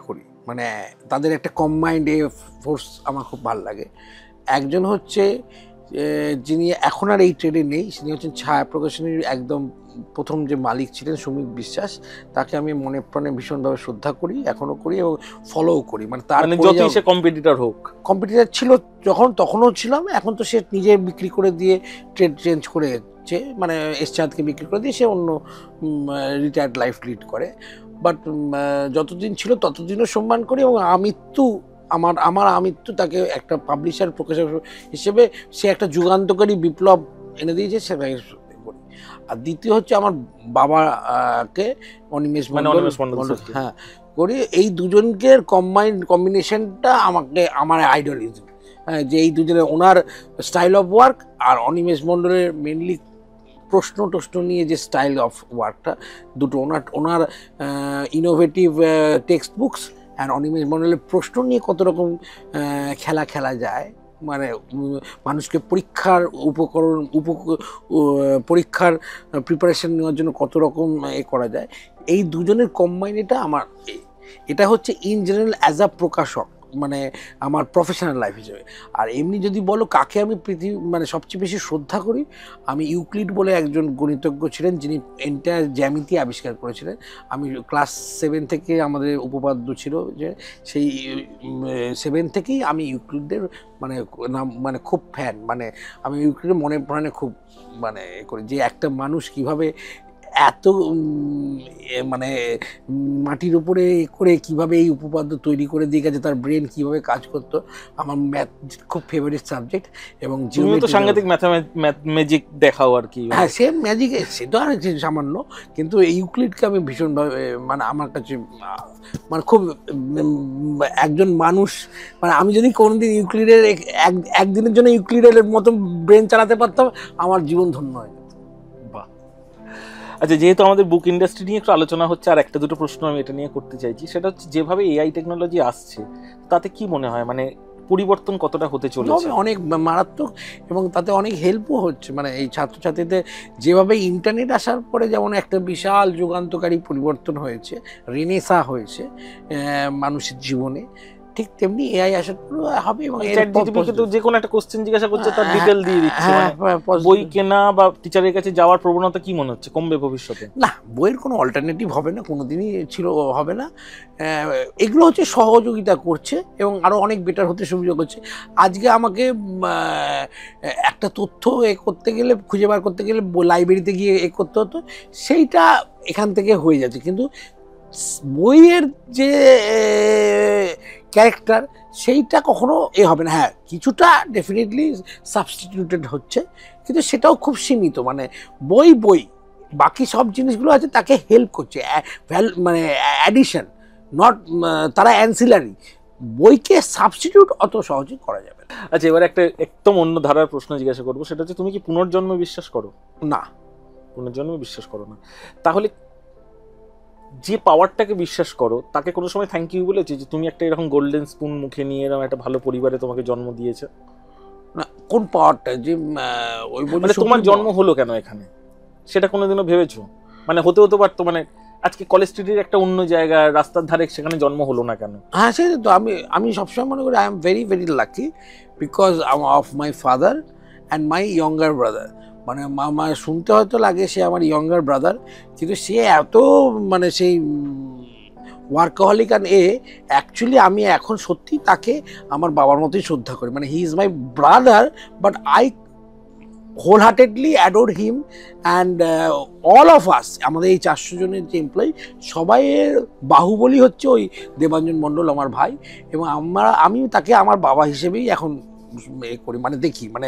করি, মানে তাদের একটা কম্বাইন্ড ফোর্স আমার খুব ভালো লাগে। একজন হচ্ছে যিনি এখন আর এই ট্রেডে নেই, তিনি হচ্ছেন ছায়া প্রকাশনীর একদম প্রথম যে মালিক ছিলেন সুমিত বিশ্বাস, তাকে আমি মনে প্রাণে ভীষণভাবে শ্রদ্ধা করি, এখনো করি এবং ফলোও করি। মানে তার যতই সে কম্পিটিটর হোক, কম্পিটিটর ছিল যখন, তখনও ছিলাম, এখন তো সে নিজে বিক্রি করে দিয়ে ট্রেড চেঞ্জ করেছে, মানে এসচাঁদকে বিক্রি করে দিয়ে সে অন্য রিটায়ার্ড লাইফ লিড করে, বাট যতদিন ছিল ততদিনও সম্মান করি, এবং আমার আমৃত্যু তাকে একটা পাবলিশার প্রকাশক হিসেবে সে একটা যুগান্তকারী বিপ্লব এনে দিয়েছে, সেটাকে করি। আর দ্বিতীয় হচ্ছে আমার বাবাকে অনিমেষ মণ্ডল, হ্যাঁ করি। এই দুজনকে কম্বিনেশনটা আমার আইডলিজম, হ্যাঁ, যে এই দুজনে ওনার স্টাইল অফ ওয়ার্ক আর অনিমেষ মণ্ডলের মেনলি প্রশ্ন নিয়ে যে স্টাইল অফ ওয়ার্কটা, দুটো ওনার innovative text books and Animesh মণ্ডলের প্রশ্ন নিয়ে কত রকম খেলা যায়, মানে মানুষকে পরীক্ষার প্রিপারেশন নেওয়ার জন্য কত রকম করা যায়, এই দুজনের কম্বাইন এটা হচ্ছে ইন জেনারেল অ্যাজ আ প্রকাশক, মানে আমার প্রফেশনাল লাইফ হিসেবে। আর এমনি যদি বলো কাকে আমি মানে সবচেয়ে বেশি শ্রদ্ধা করি, আমি ইউক্লিড বলে একজন গণিতজ্ঞ ছিলেন, যিনি এন্টায়ার জ্যামিতি আবিষ্কার করেছিলেন। আমি ক্লাস 7 থেকে আমাদের উপপাদ্য ছিল যে সেই 7 থেকেই আমি ইউক্লিডের মানে খুব ফ্যান, মানে আমি ইউক্লিডের মনে প্রাণে খুব মানে করি, যে একটা মানুষ কিভাবে এত মানে মাটির উপরে করে কিভাবে এই উপপাদ্য তৈরি করে দিয়ে গেছে, তার ব্রেন কিভাবে কাজ করতো। আমার ম্যাথ খুব ফেভারিট সাবজেক্ট, এবং সাংঘাতিক ম্যাজিক দেখাও আর কি। হ্যাঁ, সে ম্যাজিক, সে তো আর সামান্য, কিন্তু ইউক্লিডকে আমি ভীষণভাবে, মানে আমার কাছে মানে খুব একজন মানুষ, মানে আমি যদি কোনোদিন ইউক্লিডের একদিনের জন্য ইউক্লিডের মতো ব্রেন চালাতে পারতাম, আমার জীবন ধন্য হয়। আচ্ছা, যেহেতু আমাদের বুক ইন্ডাস্ট্রি নিয়ে একটু আলোচনা হচ্ছে, আর একটা দুটো প্রশ্ন আমি এটা নিয়ে করতে চাইছি, সেটা হচ্ছে যেভাবে এআই টেকনোলজি আসছে, তাতে কি মনে হয়, মানে পরিবর্তন কতটা হতে চলেছে? অনেক মারাত্মক, এবং তাতে অনেক হেল্পও হচ্ছে। মানে এই ছাত্রছাত্রীদের যেভাবে ইন্টারনেট আসার পরে যেমন একটা বিশাল যুগান্তকারী পরিবর্তন হয়েছে, রেনেসা হয়েছে মানুষের জীবনে, ঠিক তেমনি এআই আসার পর হবে। এবং যে কোনো একটা কোশ্চেন জিজ্ঞাসা করছে তার ডিটেল দিয়ে দিচ্ছে। বই কেনা বা টিচারের কাছে যাওয়ার প্রবণতা কি মনে হচ্ছে কমবে ভবিষ্যতে? না, বইয়ের কোনো অল্টারনেটিভ হবে না, কোনোদিনই হবে না। এগুলো হচ্ছে সহযোগিতা করছে এবং আরও অনেক বেটার হতে সুযোগ হচ্ছে। আজকে আমাকে একটা তথ্য করতে গেলে, খুঁজে বার করতে গেলে লাইব্রেরিতে গিয়ে করতে হতো, সেইটা এখান থেকে হয়ে যাচ্ছে। কিন্তু বইয়ের যে ক্যারেক্টার সেইটা কখনো হবে না। হ্যাঁ, কিছুটা ডেফিনেটলি সাবস্টিটিউটেড হচ্ছে, কিন্তু সেটাও খুব সীমিত। মানে বই বাকি সব জিনিসগুলো আছে তাকে হেল্প করছে, মানে অ্যাডিশন, নট তারা অ্যান্সিলারি। বইকে সাবস্টিটিউট অত সহজে করা যাবে না। আচ্ছা, এবার একটা একদম অন্য ধারার প্রশ্ন জিজ্ঞাসা করবো, সেটা হচ্ছে তুমি কি পুনর্জন্মে বিশ্বাস করো? না, পুনর্জন্মে বিশ্বাস করো না। তাহলে যে পাওয়ারটাকে বিশ্বাস করো তাকে কোনো সময় থ্যাংক ইউ বলেছে যে তুমি একটা এরকম গোল্ডেন স্পুন মুখে নিয়ে এরকম একটা ভালো পরিবারে তোমাকে জন্ম দিয়েছে? না, কোন পাওয়ারটা যে ওই মানে তোমার জন্ম হলো কেন এখানে, সেটা কোনোদিনও ভেবেছো? মানে হতে পারতো, মানে আজকে কলেজ স্ট্রিটের একটা অন্য জায়গা, রাস্তার ধারে, সেখানে জন্ম হলো না কেন? হ্যাঁ, সেই তো আমি সবসময় মনে করি I am very very lucky because of my father and my younger brother. মানে আমার শুনতে হয়তো লাগে সে আমার ইয়ঙ্গার ব্রাদার, কিন্তু সে এত মানে সেই ওয়ার্কাহলিক অ্যান্ড অ্যাকচুয়ালি আমি এখন সত্যি তাকে আমার বাবার মতোই শ্রদ্ধা করি। মানে he is my brother, but I wholeheartedly adore him and all of us, আমাদের এই 400 জনের যে এমপ্লয়ি, সবাইয়ের বাহুবলী হচ্ছে ওই দেবাঞ্জন মণ্ডল আমার ভাই, এবং আমি তাকে আমার বাবা হিসেবেই এখন করি। মানে দেখি, মানে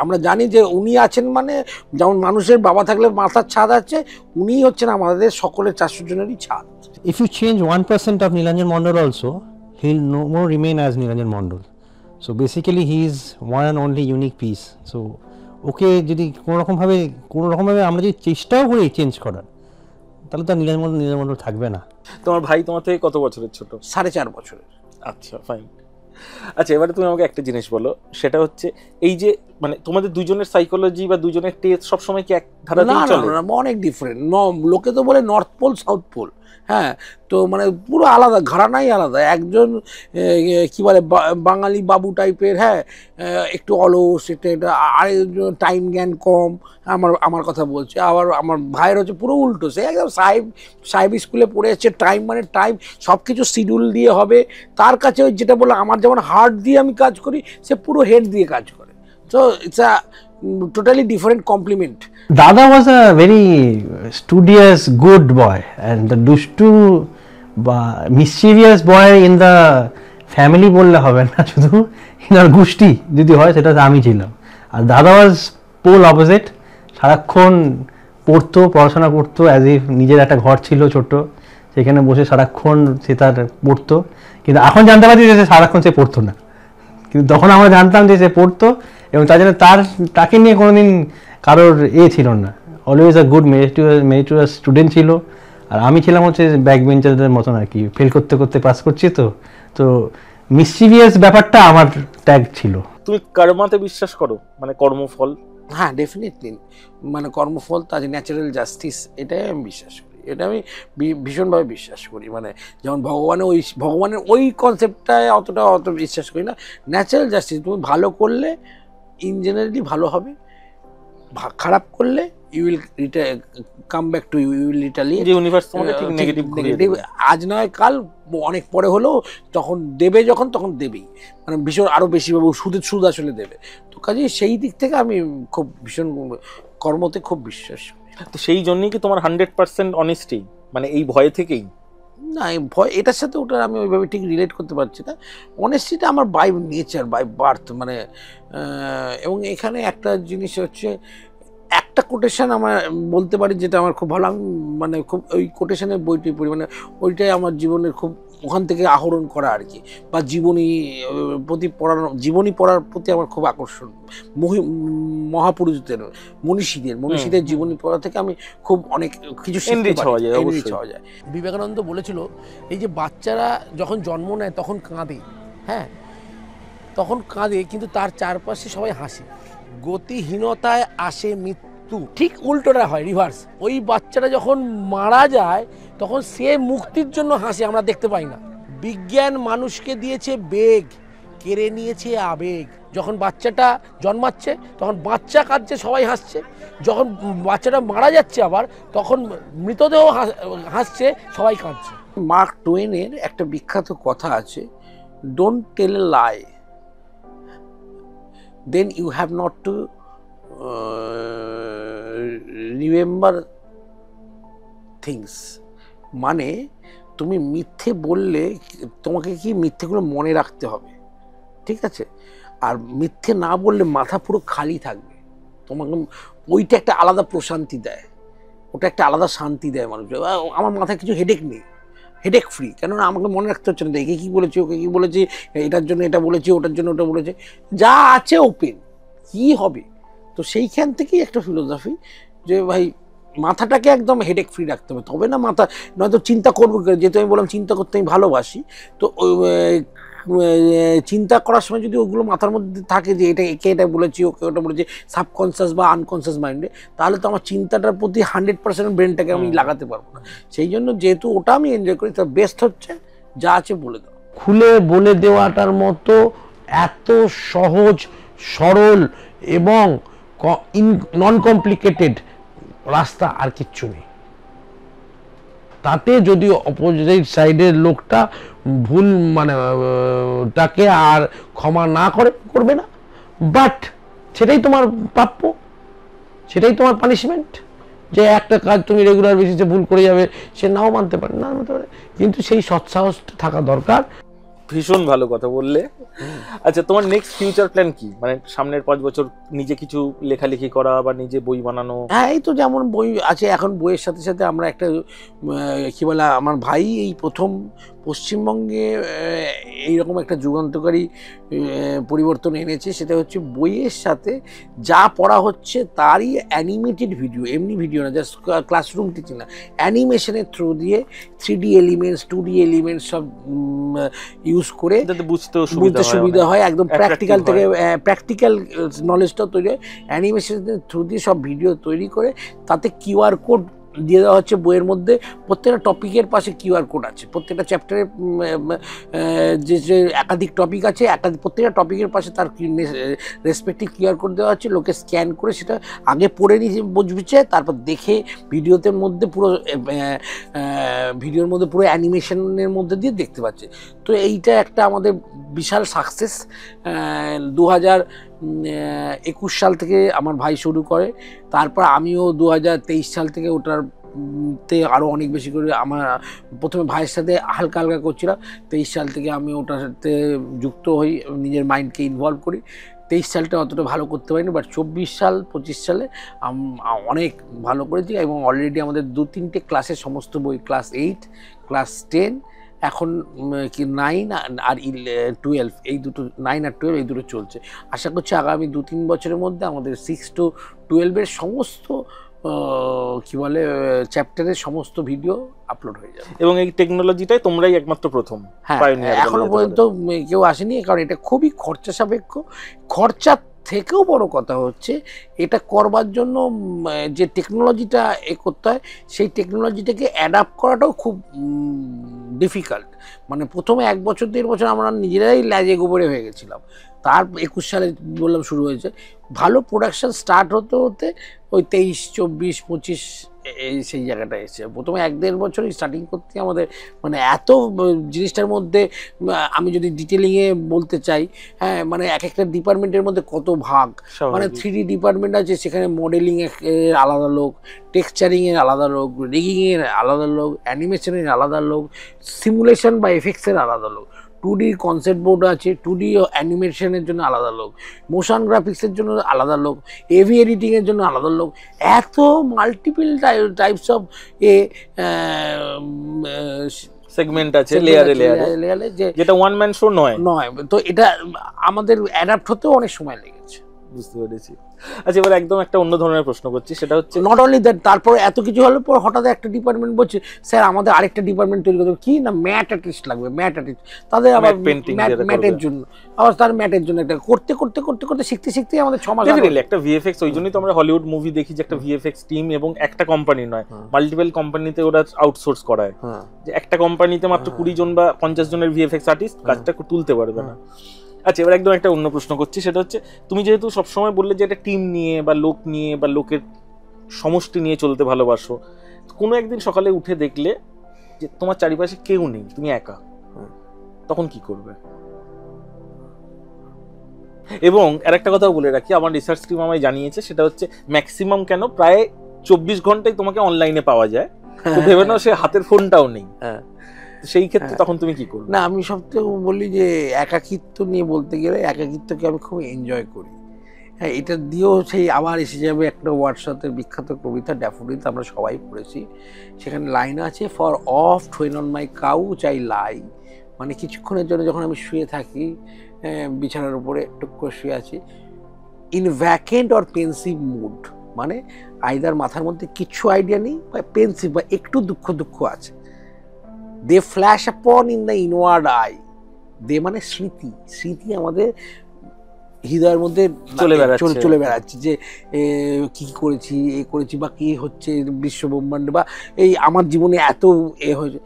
আমরা জানি যে উনি আছেন, মানে যেমন মানুষের বাবা থাকলে মাথার ছাদ আছে, উনিই হচ্ছেন আমাদের সকলের 400 জনেরই ছাদ। If you change 1% of Nilanjan Mondal also, he'll no more remain as Nilanjan Mondal. So basically he is one and only unique piece. So ওকে যদি কোনো রকমভাবে আমরা যদি চেষ্টাও করি চেঞ্জ করার, তাহলে তো নীলাঞ্জন মণ্ডল থাকবে না। তোমার ভাই তোমার থেকে কত বছরের ছোট? 4.5 বছরের। আচ্ছা, ফাইন। আচ্ছা, এবারে তুমি আমাকে একটা জিনিস বলো, সেটা হচ্ছে এই যে মানে তোমাদের দুজনের সাইকোলজি বা দুজনের টেস্ট সবসময় কি এক ধারাতেই চলে? না, অনেক ডিফারেন্ট। লোকে তো বলে নর্থ পোল সাউথ পোল, হ্যাঁ, তো মানে পুরো আলাদা, ঘরানাই আলাদা। একজন কি বলে বাঙালি বাবু টাইপের, হ্যাঁ, একটু অলস, এটা আরেকজন টাইম জ্ঞান কম, আমার কথা বলছে। আবার আমার ভাইয়ের হচ্ছে পুরো উল্টো, সে একদম সাহেব স্কুলে পড়ে যাচ্ছে, টাইম মানে টাইম, সব কিছু শিডিউল দিয়ে হবে। তার কাছে ওই যেটা বললো, আমার যেমন হার্ট দিয়ে আমি কাজ করি, সে পুরো হেড দিয়ে কাজ করে। So it's a totally different compliment. Dada was a very studious, good boy, and the dushtu mischievous boy in the family বললে হবে না, শুধু in our গোষ্ঠী যদি হয় সেটা আমি ছিলাম। আর দাদা ওয়াজ পোল অপোজিট, সারাক্ষণ পড়াশোনা করতো, অ্যাজ ইফ নিজের একটা ঘর ছিল ছোট, সেখানে বসে সারাক্ষণ সে তার পড়তো। কিন্তু এখন জানতে পারছি যে সারাক্ষণ সে পড়তো না, কিন্তু তখন আমরা জানতাম যে সে পড়তো, এবং তার জন্য তাকে নিয়ে কোনোদিন কারোর ছিল না। Always a good meritorious student ছিল। আর আমি ছিলাম হচ্ছে ব্যাক বেঞ্চারদের মতন আর কি, ফেল করতে করতে পাস করছি। তো মিসচিভিয়াস ব্যাপারটা আমার ট্যাগ ছিল। তুমি কর্মাতে বিশ্বাস করো, মানে কর্মফল? হ্যাঁ, ডেফিনেটলি, মানে কর্মফল, তার ন্যাচারাল জাস্টিস, এটাই আমি বিশ্বাস করি। এটা আমি ভীষণভাবে বিশ্বাস করি। মানে যেমন ভগবানের ওই কনসেপ্টটায় অত বিশ্বাস করি না। ন্যাচারাল জাস্টিস, তুমি ভালো করলে ইন জেনারেলি ভালো হবে, খারাপ করলে you will come back to you will retaliate. Universe তোমাকে ঠিক নেগেটিভ আজ নয় কাল, অনেক পরে হলেও তখন দেবে, তখন দেবেই, মানে ভীষণ আরও বেশি সুদ আসলে দেবে। তো কাজেই সেই দিক থেকে আমি খুব ভীষণ কর্মতে খুব বিশ্বাস করি। তো সেই জন্যই কি তোমার 100% অনেস্টি, মানে এই ভয় থেকেই? না, এই ভয়, এটার সাথে ওটা আমি ওইভাবে ঠিক রিলেট করতে পারছি না। অনেস্টিটা আমার বাই নেচার, বাই বার্থ। মানে এবং এখানে একটা জিনিস হচ্ছে, একটা কোটেশন আমার বলতে পারি যেটা আমার খুব ভালো, আমি মানে খুব ওই কোটেশনের বইটি পড়ি, মানে ওইটাই আমার জীবনের খুব ওখান থেকে আহরণ করা আর কি, বা জীবনী পড়ার প্রতি আমার খুব আকর্ষণ। মহাপুরুষদের, মনীষীদের জীবনী পড়া থেকে আমি খুব অনেক কিছু শিখতে পারি, হওয়া যায়। বিবেকানন্দ বলেছিল, এই যে বাচ্চারা যখন জন্ম নেয় তখন কাঁদে, হ্যাঁ, তখন কাঁদে, কিন্তু তার চারপাশে সবাই হাসে। গতিহীনতায় আসে মৃত্যু, ঠিক উল্টোটা হয়, রিভার্স। ওই বাচ্চাটা যখন মারা যায় তখন সে মুক্তির জন্য হাসে, আমরা দেখতে পাই না। বিজ্ঞান মানুষকে দিয়েছে বেগ, কেড়ে নিয়েছে আবেগ। যখন বাচ্চাটা জন্মাচ্ছে তখন বাচ্চা কাঁদছে, সবাই হাসছে। যখন বাচ্চাটা মারা যাচ্ছে আবার তখন মৃতদেহ হাসছে, সবাই কাঁদছে। মার্ক টোয়েনের একটা বিখ্যাত কথা আছে, don't tell a lie, then you have not to remember things. মানে তুমি মিথ্যে বললে তোমাকে কি মিথ্যেগুলো মনে রাখতে হবে, ঠিক আছে? আর মিথ্যে না বললে মাথা পুরো খালি থাকবে তোমাকে। ওইটা একটা আলাদা প্রশান্তি দেয়, ওটা একটা আলাদা শান্তি দেয় মানুষকে। আমার মাথায় কিছু হেডেক নেই, হেডেক ফ্রি, কেননা আমাকে মনে রাখতে হচ্ছে না একে কী বলেছে, ওকে কী বলেছে, এটার জন্য এটা বলেছে, ওটার জন্য ওটা বলেছে, যা আছে ওপেন, কী হবে। তো সেইখান থেকেই একটা ফিলোসফি যে ভাই মাথাটাকে একদম হেডেক ফ্রি রাখতে হবে, তবে না মাথা, নয়তো চিন্তা করবো। যেহেতু আমি বললাম চিন্তা করতে আমি ভালোবাসি, তো চিন্তা করার সময় যদি ওগুলো মাথার মধ্যে থাকে যে এটা একে এটা বলেছি, ওকে ওটা বলেছি, সাবকনসিয়াস বা আনকনসিয়াস মাইন্ডে, তাহলে তো আমার চিন্তাটার প্রতি 100% ব্রেনটাকে আমি লাগাতে পারবো না। সেই জন্য যেহেতু ওটা আমি এনজয় করি, তার বেস্ট হচ্ছে যা আছে বলে দাও। খুলে বলে দেওয়াটার মতো এত সহজ, সরল এবং নন কমপ্লিকেটেড রাস্তা আর কিচ্ছু নেই। তাতে যদি অপোজিট সাইডের লোকটা ভুল মানে তাকে আর ক্ষমা না করবে না, বাট সেটাই তোমার প্রাপ্য, সেটাই তোমার পানিশমেন্ট। যে একটা কাজ তুমি রেগুলার বেসিসে ভুল করে যাবে, সে নাও মানতে পারে, না মানতে পারে, কিন্তু সেই সৎসাহসটা থাকা দরকার। ভীষণ ভালো কথা বললে। আচ্ছা, তোমার নেক্সট ফিউচার প্ল্যান কি? মানে সামনের 5 বছর নিজে কিছু লেখালেখি করা বা নিজে বই বানানো? হ্যাঁ, এই তো যেমন বই আছে, এখন বইয়ের সাথে সাথে আমরা একটা কী বলে, আমার ভাই এই প্রথম পশ্চিমবঙ্গে এইরকম একটা যুগান্তকারী পরিবর্তন এনেছে। সেটা হচ্ছে বইয়ের সাথে যা পড়া হচ্ছে তারই অ্যানিমেটেড ভিডিও, এমনি ভিডিও না, জাস্ট ক্লাসরুম টিচিং না, অ্যানিমেশনের থ্রু দিয়ে 3D এলিমেন্টস 2D এলিমেন্টস সব ইউজ করে বুঝতে সুবিধা হয়, একদম প্র্যাকটিক্যাল থেকে প্র্যাকটিক্যাল নলেজটা তৈরি হয়। অ্যানিমেশনের থ্রু দিয়ে সব ভিডিও তৈরি করে তাতে QR কোড দিয়ে দেওয়া হচ্ছে বইয়ের মধ্যে। প্রত্যেকটা টপিকের পাশে QR কোড আছে, প্রত্যেকটা চ্যাপ্টারে যে একাধিক টপিক আছে, প্রত্যেকটা টপিকের পাশে তার রেসপেক্টিভ QR কোড দেওয়া হচ্ছে। লোকে স্ক্যান করে সেটা আগে পড়ে নিয়ে বুঝছে, তারপর দেখে ভিডিওর মধ্যে পুরো অ্যানিমেশনের মধ্যে দিয়ে দেখতে পাচ্ছে। তো এইটা একটা আমাদের বিশাল সাকসেস। 2021 সাল থেকে আমার ভাই শুরু করে, তারপর আমিও 2023 সাল থেকে ওটাতে আরও অনেক বেশি করে, আমার প্রথমে ভাইয়ের সাথে হালকা হালকা করছিলাম, 23 সাল থেকে আমি ওটার সাথে যুক্ত হই, নিজের মাইন্ডকে ইনভলভ করি। 23 সালটা অতটা ভালো করতে পারিনি, বাট 24 সাল 25 সালে অনেক ভালো করেছি। এবং অলরেডি আমাদের 2-3টে ক্লাসের সমস্ত বই, ক্লাস 8, ক্লাস 10, এখন কি 9 আর 12, এই দুটো 9 আর 12 এই দুটো চলছে। আশা করছি আগামী 2-3 বছরের মধ্যে আমাদের 6 to 12 সমস্ত কি বলে চ্যাপ্টারের সমস্ত ভিডিও আপলোড হয়ে যাবে। এবং এই টেকনোলজিটাই তোমরাই একমাত্র প্রথম। হ্যাঁ, এখনো পর্যন্ত কেউ আসেনি, কারণ এটা খুবই খরচা সাপেক্ষ। খরচা থেকেও বড় কথা হচ্ছে এটা করবার জন্য যে টেকনোলজিটা করতে হয়, সেই টেকনোলজিটাকে অ্যাডাপ্ট করাটাও খুব ডিফিকাল্ট। মানে প্রথমে 1 বছর 1.5 বছর আমরা নিজেরাই ল্যাজে গোবরে হয়ে গেছিলাম। তার 21 সালে বললাম শুরু হয়েছে। ভালো প্রোডাকশান স্টার্ট হতে হতে ওই 23, 24, 25 সেই জায়গাটা এসেছে। প্রথমে 1-1.5 বছরই স্টার্টিং করতে আমাদের, মানে এত জিনিসটার মধ্যে আমি যদি ডিটেলিংয়ে বলতে চাই, হ্যাঁ, মানে এক একটা ডিপার্টমেন্টের মধ্যে কত ভাগ, মানে 3D ডিপার্টমেন্ট আছে, সেখানে মডেলিংয়ের আলাদা লোক, টেক্সচারিংয়ের আলাদা লোক, রিগিংয়ের আলাদা লোক, অ্যানিমেশনের আলাদা লোক, সিমুলেশন বা এফেক্টসের আলাদা লোক, 2D কনসেপ্ট বোর্ড আছে, 2D অ্যানিমেশনের জন্য আলাদা লোক, মোশন গ্রাফিক্সের জন্য আলাদা লোক, এভি এডিটিংয়ের জন্য আলাদা লোক, এত মাল্টিপল টাইপস অফ সেগমেন্ট আছে, লেয়ারে, যেটা ওয়ান ম্যান শো নয়। তো এটা আমাদের অ্যাডাপ্ট হতেও অনেক সময় লেগেছে। বুঝতে পেরেছি। আচ্ছা, এবার একদম একটা অন্য ধরনের প্রশ্ন করছি, সেটা হচ্ছে নট অনলি দ্যাট, তারপর এত কিছু হওয়ার পর হঠাৎ একটা ডিপার্টমেন্ট বলছে স্যার আমাদের আরেকটা ডিপার্টমেন্ট তৈরি করতে, কি না ম্যাট আর্টিস্ট লাগবে, ম্যাট আর্টিস্ট, তাদের আবার Matte painting যেটা ম্যাটের করবে। জন্য, আবার তার ম্যাটের জন্য একটা করতে করতে করতে করতে শিখতে শিখতে আমাদের 6 মাস ডেফিনেটলি একটা ভিএফএক্স, ওই জন্যই তো আমরা হলিউড মুভি দেখি যে একটা ভিএফএক্স টিম এবং একটা কোম্পানি নয়, মাল্টিপল কোম্পানিতে ওরা আউটসোর্স করায়, হ্যাঁ যে একটা কোম্পানিতে মাত্র 20 জন বা 50 জনের ভিএফএক্স আর্টিস্ট কাজটা তুলতে পারবে না। আচ্ছা, এবার একদম একটা অন্য প্রশ্ন করছি, সেটা হচ্ছে তুমি যেহেতু সবসময় বললে যে একটা টিম নিয়ে বা লোক নিয়ে বা লোকের সমষ্টি নিয়ে চলতে ভালোবাসো, কোনো একদিন সকালে উঠে দেখলে যে তোমার চারিপাশে কেউ নেই, তুমি একা, তখন কি করবে? এবং আরেকটা কথাও বলে রাখি, আমার রিসার্চ টিম আমায় জানিয়েছে, সেটা হচ্ছে ম্যাক্সিমাম কেন প্রায় 24 ঘন্টায় তোমাকে অনলাইনে পাওয়া যায়, তো ভেবে নাও সে হাতের ফোনটাও নেই, হ্যাঁ। সেই ক্ষেত্রে তখন তুমি কি করবে? না, আমি সবথেকে বলি যে একাকিত্ব নিয়ে বলতে গেলে একাকিত্বকে আমি খুব এনজয় করি। হ্যাঁ, এটা দিয়েও সেই আবার এসে যাবে একটা ওয়ার্ডসওয়ার্থের বিখ্যাত কবিতা ড্যাফোডিল, আমরা সবাই পড়েছি, সেখানে লাইন আছে for oft when on my couch I lie, মানে কিছুক্ষণের জন্য যখন আমি শুয়ে থাকি বিছানার উপরে টুক করে শুয়ে আছি, in vacant or pensive mood, মানে আইদার মাথার মধ্যে কিছু আইডিয়া নেই বা পেন্সিভ বা একটু দুঃখ দুঃখ আছে, দে ফ্ল্যাশ আপন ইন দ্য ইনওয়ার্ড আই, দে মানে স্মৃতি, স্মৃতি আমাদের হৃদয়ের মধ্যে চলে বেড়াচ্ছে যে কি করেছি, এ করেছি বা কি হচ্ছে বিশ্ব ব্রহ্মাণ্ড বা এই আমার জীবনে এত এ হয়েছে,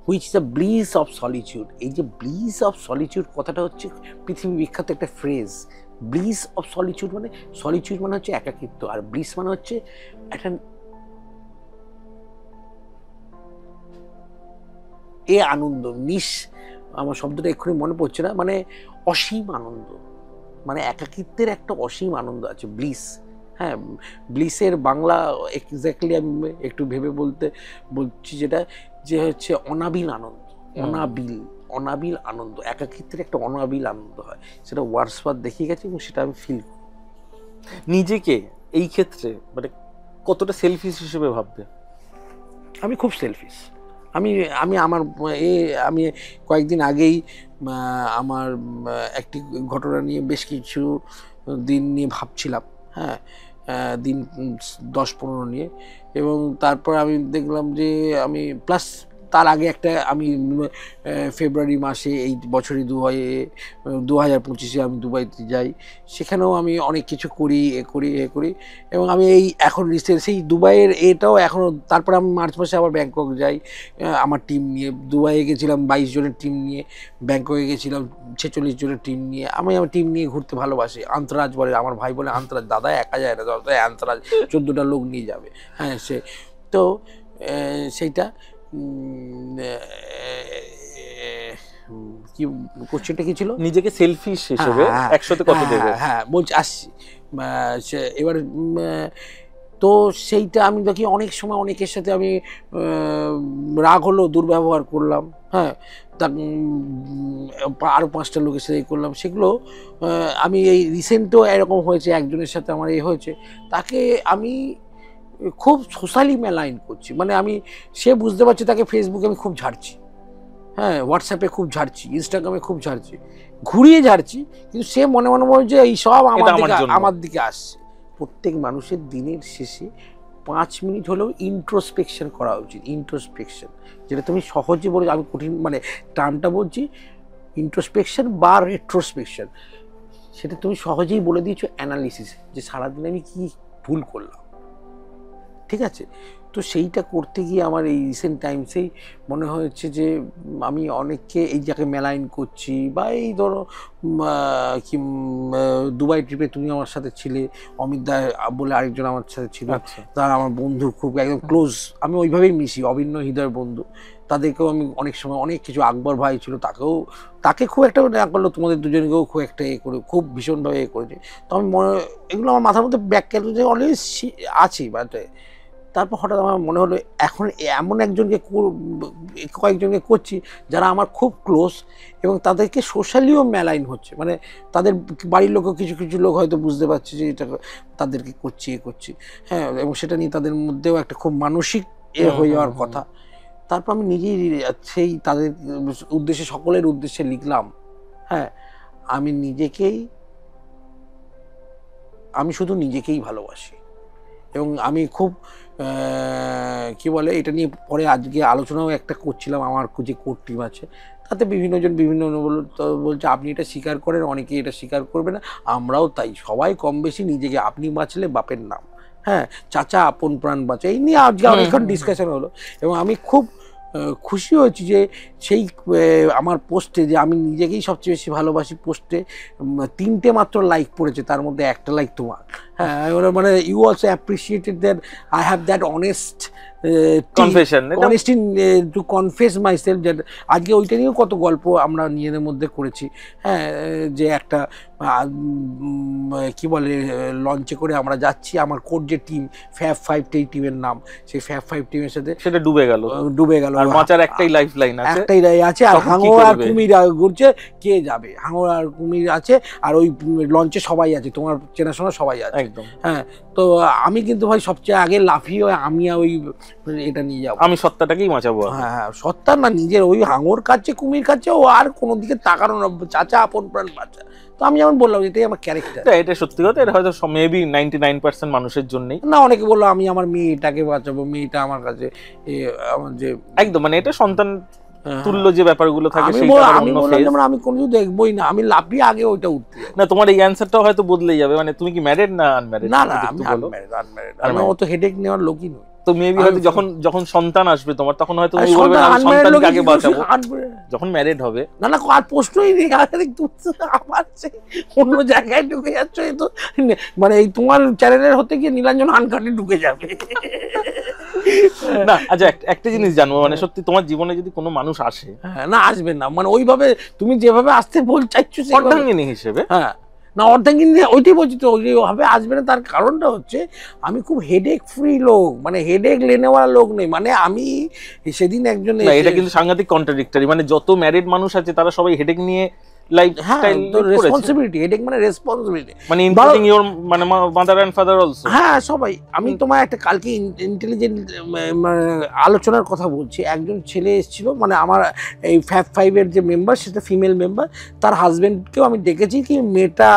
which is the bliss of solitude. এই যে ব্লিস অফ সলিটিউড কথাটা হচ্ছে পৃথিবী বিখ্যাত একটা ফ্রেজ, ব্লিস অফ সলিটিউড মানে, সলিটিউড মানে হচ্ছে একাকিত্ব, আর ব্লিস মানে হচ্ছে একটা আনন্দ, আমার শব্দটা এক্ষুনি মনে পড়ছে না, মানে অসীম আনন্দ, মানে একাকিত্বের একটা অসীম আনন্দ আছে, ব্লিস। হ্যাঁ, ব্লিসের বাংলা এক্স্যাক্টলি আমি একটু ভেবে বলছি, যেটা যে হচ্ছে অনাবিল আনন্দ, অনাবিল আনন্দ, একাকিত্বের একটা অনাবিল আনন্দ হয়, সেটা ওয়ার্ডসওয়ার্থ দেখিয়ে গেছে এবং সেটা আমি ফিল করি। নিজেকে এই ক্ষেত্রে মানে কতটা সেলফিশ হিসেবে ভাববে? আমি খুব সেলফিশ। আমি আমি কয়েকদিন আগেই আমার একটি ঘটনা নিয়ে বেশ কিছু দিন নিয়ে ভাবছিলাম, হ্যাঁ, দিন 10-15 নিয়ে, এবং তারপর আমি দেখলাম যে আমি প্লাস তার আগে একটা আমি ফেব্রুয়ারি মাসে এই বছরই 2025-এ আমি দুবাইতে যাই, সেখানেও আমি অনেক কিছু করি, এ করি এবং আমি এই এখন রিসেন্ট সেই দুবাইয়ের এটাও এখনও, তারপরে আমি মার্চ মাসে আবার ব্যাংকক যাই আমার টিম নিয়ে, দুবাইয়ে গেছিলাম 22 জনের টিম নিয়ে, ব্যাংককে গেছিলাম 46 জনের টিম নিয়ে, আমি আমার টিম নিয়ে ঘুরতে ভালোবাসি। আন্তরাজ বলে আমার ভাই, বলে আন্তরাজ, দাদা একা যায় না, দাদা আন্তরাজ 14টা লোক নিয়ে যাবে, হ্যাঁ, সে তো সেইটা কি কোশ্চেনটা কি ছিল, নিজেকে সেলফিশ হিসেবে 100তে কত দেবে? হ্যাঁ বলছি, আসছি এবার। তো সেইটা আমি দেখি অনেক সময় অনেকের সাথে আমি রাগ হলো, দুর্ব্যবহার করলাম, হ্যাঁ, আরও 5টা লোকের সাথে করলাম, সেগুলো আমি এই রিসেন্টও এরকম হয়েছে, একজনের সাথে আমার হয়েছে, তাকে আমি খুব সোশ্যালি মেলাইন করছি, মানে সে বুঝতে পারছে তাকে ফেসবুকে আমি খুব ঝাড়ছি, হ্যাঁ, হোয়াটসঅ্যাপে খুব ঝাড়ছি, ইনস্টাগ্রামে খুব ঝাড়ছি, ঘুরিয়ে ঝাড়ছি, কিন্তু সে মনে মনে বলছে এই সব আমার দিকে আসছে। প্রত্যেক মানুষের দিনের শেষে 5 মিনিট হলেও ইন্ট্রোস্পেকশন করা উচিত, ইন্ট্রোস্পেকশন, যেটা তুমি সহজে বলে, আমি কঠিন মানে টার্মটা বলছি ইন্ট্রোস্পেকশন বা রেট্রোস্পেকশন, সেটা তুমি সহজেই বলে দিয়েছো অ্যানালিসিস, যে সারাদিন আমি কি ভুল করলাম, ঠিক আছে। তো সেইটা করতে গিয়ে আমার এই রিসেন্ট টাইমসেই মনে হয়েছে যে আমি অনেককে এই জায়গায় মেলাইন করছি, বা এই ধরো কি দুবাই ট্রিপে তুমি আমার সাথে ছিলে, অমিত দা বলে আরেকজন আমার সাথে ছিল, তারা আমার বন্ধু, খুব একদম ক্লোজ, আমি ওইভাবেই মিশি, অভিন্ন হৃদয়ের বন্ধু, তাদেরকেও আমি অনেক সময় অনেক কিছু, আকবর ভাই ছিল, তাকে খুব একটা না করলো, তোমাদের দুজনকেও খুব একটা করে, খুব ভীষণভাবে করেছে। তো আমি এগুলো আমার মাথার মধ্যে ব্যাখ্যা অলওয়েজ আছি, বাট তারপর হঠাৎ আমার মনে হলো এখন এমন কয়েকজনকে করছি যারা আমার খুব ক্লোজ, এবং তাদেরকে সোশ্যালিও মেলাইন হচ্ছে, মানে তাদের বাড়ির লোকও কিছু কিছু লোক হয়তো বুঝতে পারছে যে এটা তাদেরকে করছি, হ্যাঁ, এবং সেটা নিয়ে তাদের মধ্যেও একটা খুব মানসিক হয়ে যাওয়ার কথা। তারপর আমি নিজেই সেই তাদের উদ্দেশ্যে, সকলের উদ্দেশ্যে লিখলাম, হ্যাঁ, আমি নিজেকেই আমি শুধু নিজেকেই ভালোবাসি। এবং আমি খুব কি বলে এটা নিয়ে পরে আজকে আলোচনাও একটা করছিলাম, আমার যে কোর টিম আছে তাতে বিভিন্নজন বিভিন্ন বলছে আপনি এটা স্বীকার করেন, অনেকে এটা স্বীকার করবে না, আমরাও তাই, সবাই কম বেশি নিজেকে আপনি বাঁচলে বাপের নাম, হ্যাঁ, চাচা আপন প্রাণ বাঁচে, এই নিয়ে আজকে অনেকক্ষণ ডিসকাশন হলো। এবং আমি খুব খুশি হয়েছি যে সেই আমার পোস্টে, যে আমি নিজেকেই সবচেয়ে বেশি ভালোবাসি পোস্টে 3টে মাত্র লাইক পড়েছে, তার মধ্যে একটা লাইক তোমার। হ্যাঁ, মানে you also appreciated that I have that honest confession honesty to confess my self. যে আজকে ওইটা নিয়েও কত গল্প আমরা নিজেদের মধ্যে করেছি। হ্যাঁ, যে একটা কি বলে লঞ্চে করে আমরা যাচ্ছি, আমার কোর যে টিম ফ্যাব 5 টিমের নাম, সেই ফ্যাব 5 টিমের সাথে সেটা ডুবে গেল। আর মাচার একটাই লাইফ লাইন আছে, একটাই আছে, আর হাঙর আর কুমির ঘুরছে, কে যাবে, হাঙর আর কুমির আছে, আর ওই লঞ্চে সবাই আছে, তোমার চেনাশোনা সবাই আছে একদম। হ্যাঁ, তো আমি কিন্তু ভাই সবচেয়ে আগে লাফিয়ে আমি ওই এটা নিয়ে যাবো, আমি সত্তাটাকেই বাঁচাবো। হ্যাঁ, সত্তা না, নিজের ওই হাঙর কাছে কুমির কাছে ও আর কোনো দিকে তাকানো না, চাচা আপন প্রাণ বাঁচা। তো আমি যেমন বললাম এটাই আমার ক্যারেক্টার। এটা সত্যি কথা, এটা হয়তো মেবি 99% মানুষের জন্যই না, অনেকে বললো আমি আমার মেয়েটাকে বাঁচাবো, মেয়েটা আমার কাছে আমার যে একদম, মানে এটা সন্তান তুল্য যে ব্যাপারগুলো থাকে আমি কোনোদিন দেখবোই না, আমি লাফিয়ে আগে ওইটা উঠতে না। তোমার এই অ্যানসারটাও হয়তো বদলে যাবে, মানে তুমি কি ম্যারিড না আনম্যারিড? না না, আমি আনম্যারিড। আমি অত হেডেক নেওয়ার লোকই নই। তো মেবি হয়তো যখন সন্তান আসবে তোমার, তখন হয়তো তুমি বলবে না আমি সন্তানকে আগে বাঁচাবো, যখন ম্যারিড হবে। না না, আর প্রশ্নই নেই, আমার অন্য জায়গায় ঢুকে যাচ্ছ। এই তো মানে এই তোমার চ্যানেলের হতে গিয়ে নীলাঞ্জন আনকাটে ঢুকে যাবে না। আচ্ছা, একটা জিনিস জানবো, মানে সত্যি তোমার জীবনে যদি কোনো মানুষ আসে, না আসবে না, মানে ওইভাবে তুমি যেভাবে আসতে বল চাইছো অর্ধাঙ্গিনী হিসেবে, হ্যাঁ না অর্ধাঙ্গিনী ওইটাই বলছি তো, ওইভাবে আসবে না। তার কারণটা হচ্ছে আমি খুব হেডেক ফ্রি লোক, মানে হেডেক লেনেওয়ালা লোক নেই। মানে আমি সেদিন একজন, এটা কিন্তু সাংঘাতিক কন্ট্রাডিক্টরি, মানে যত ম্যারিড মানুষ আছে তারা সবাই হেডেক নিয়ে লাইফস্টাইল, রেসপন্সিবিলিটি, হেডেক মানে রেসপন্সিবিলিটি, মানে ইনক্লুডিং ইওর মানে মাদার এন্ড ফাদার অলসো। হ্যাঁ, সবাই। আমি তোমার একটা কালকে ইন্টেলিজেন্ট আলোচনার কথা বলছি। একজন ছেলে এসেছিল, মানে আমার এই ফ্যাব 5-এর যে মেম্বার, সেটা ফিমেল মেম্বার, তার হাজবেন্ডকেও আমি দেখেছি, কি মেয়েটা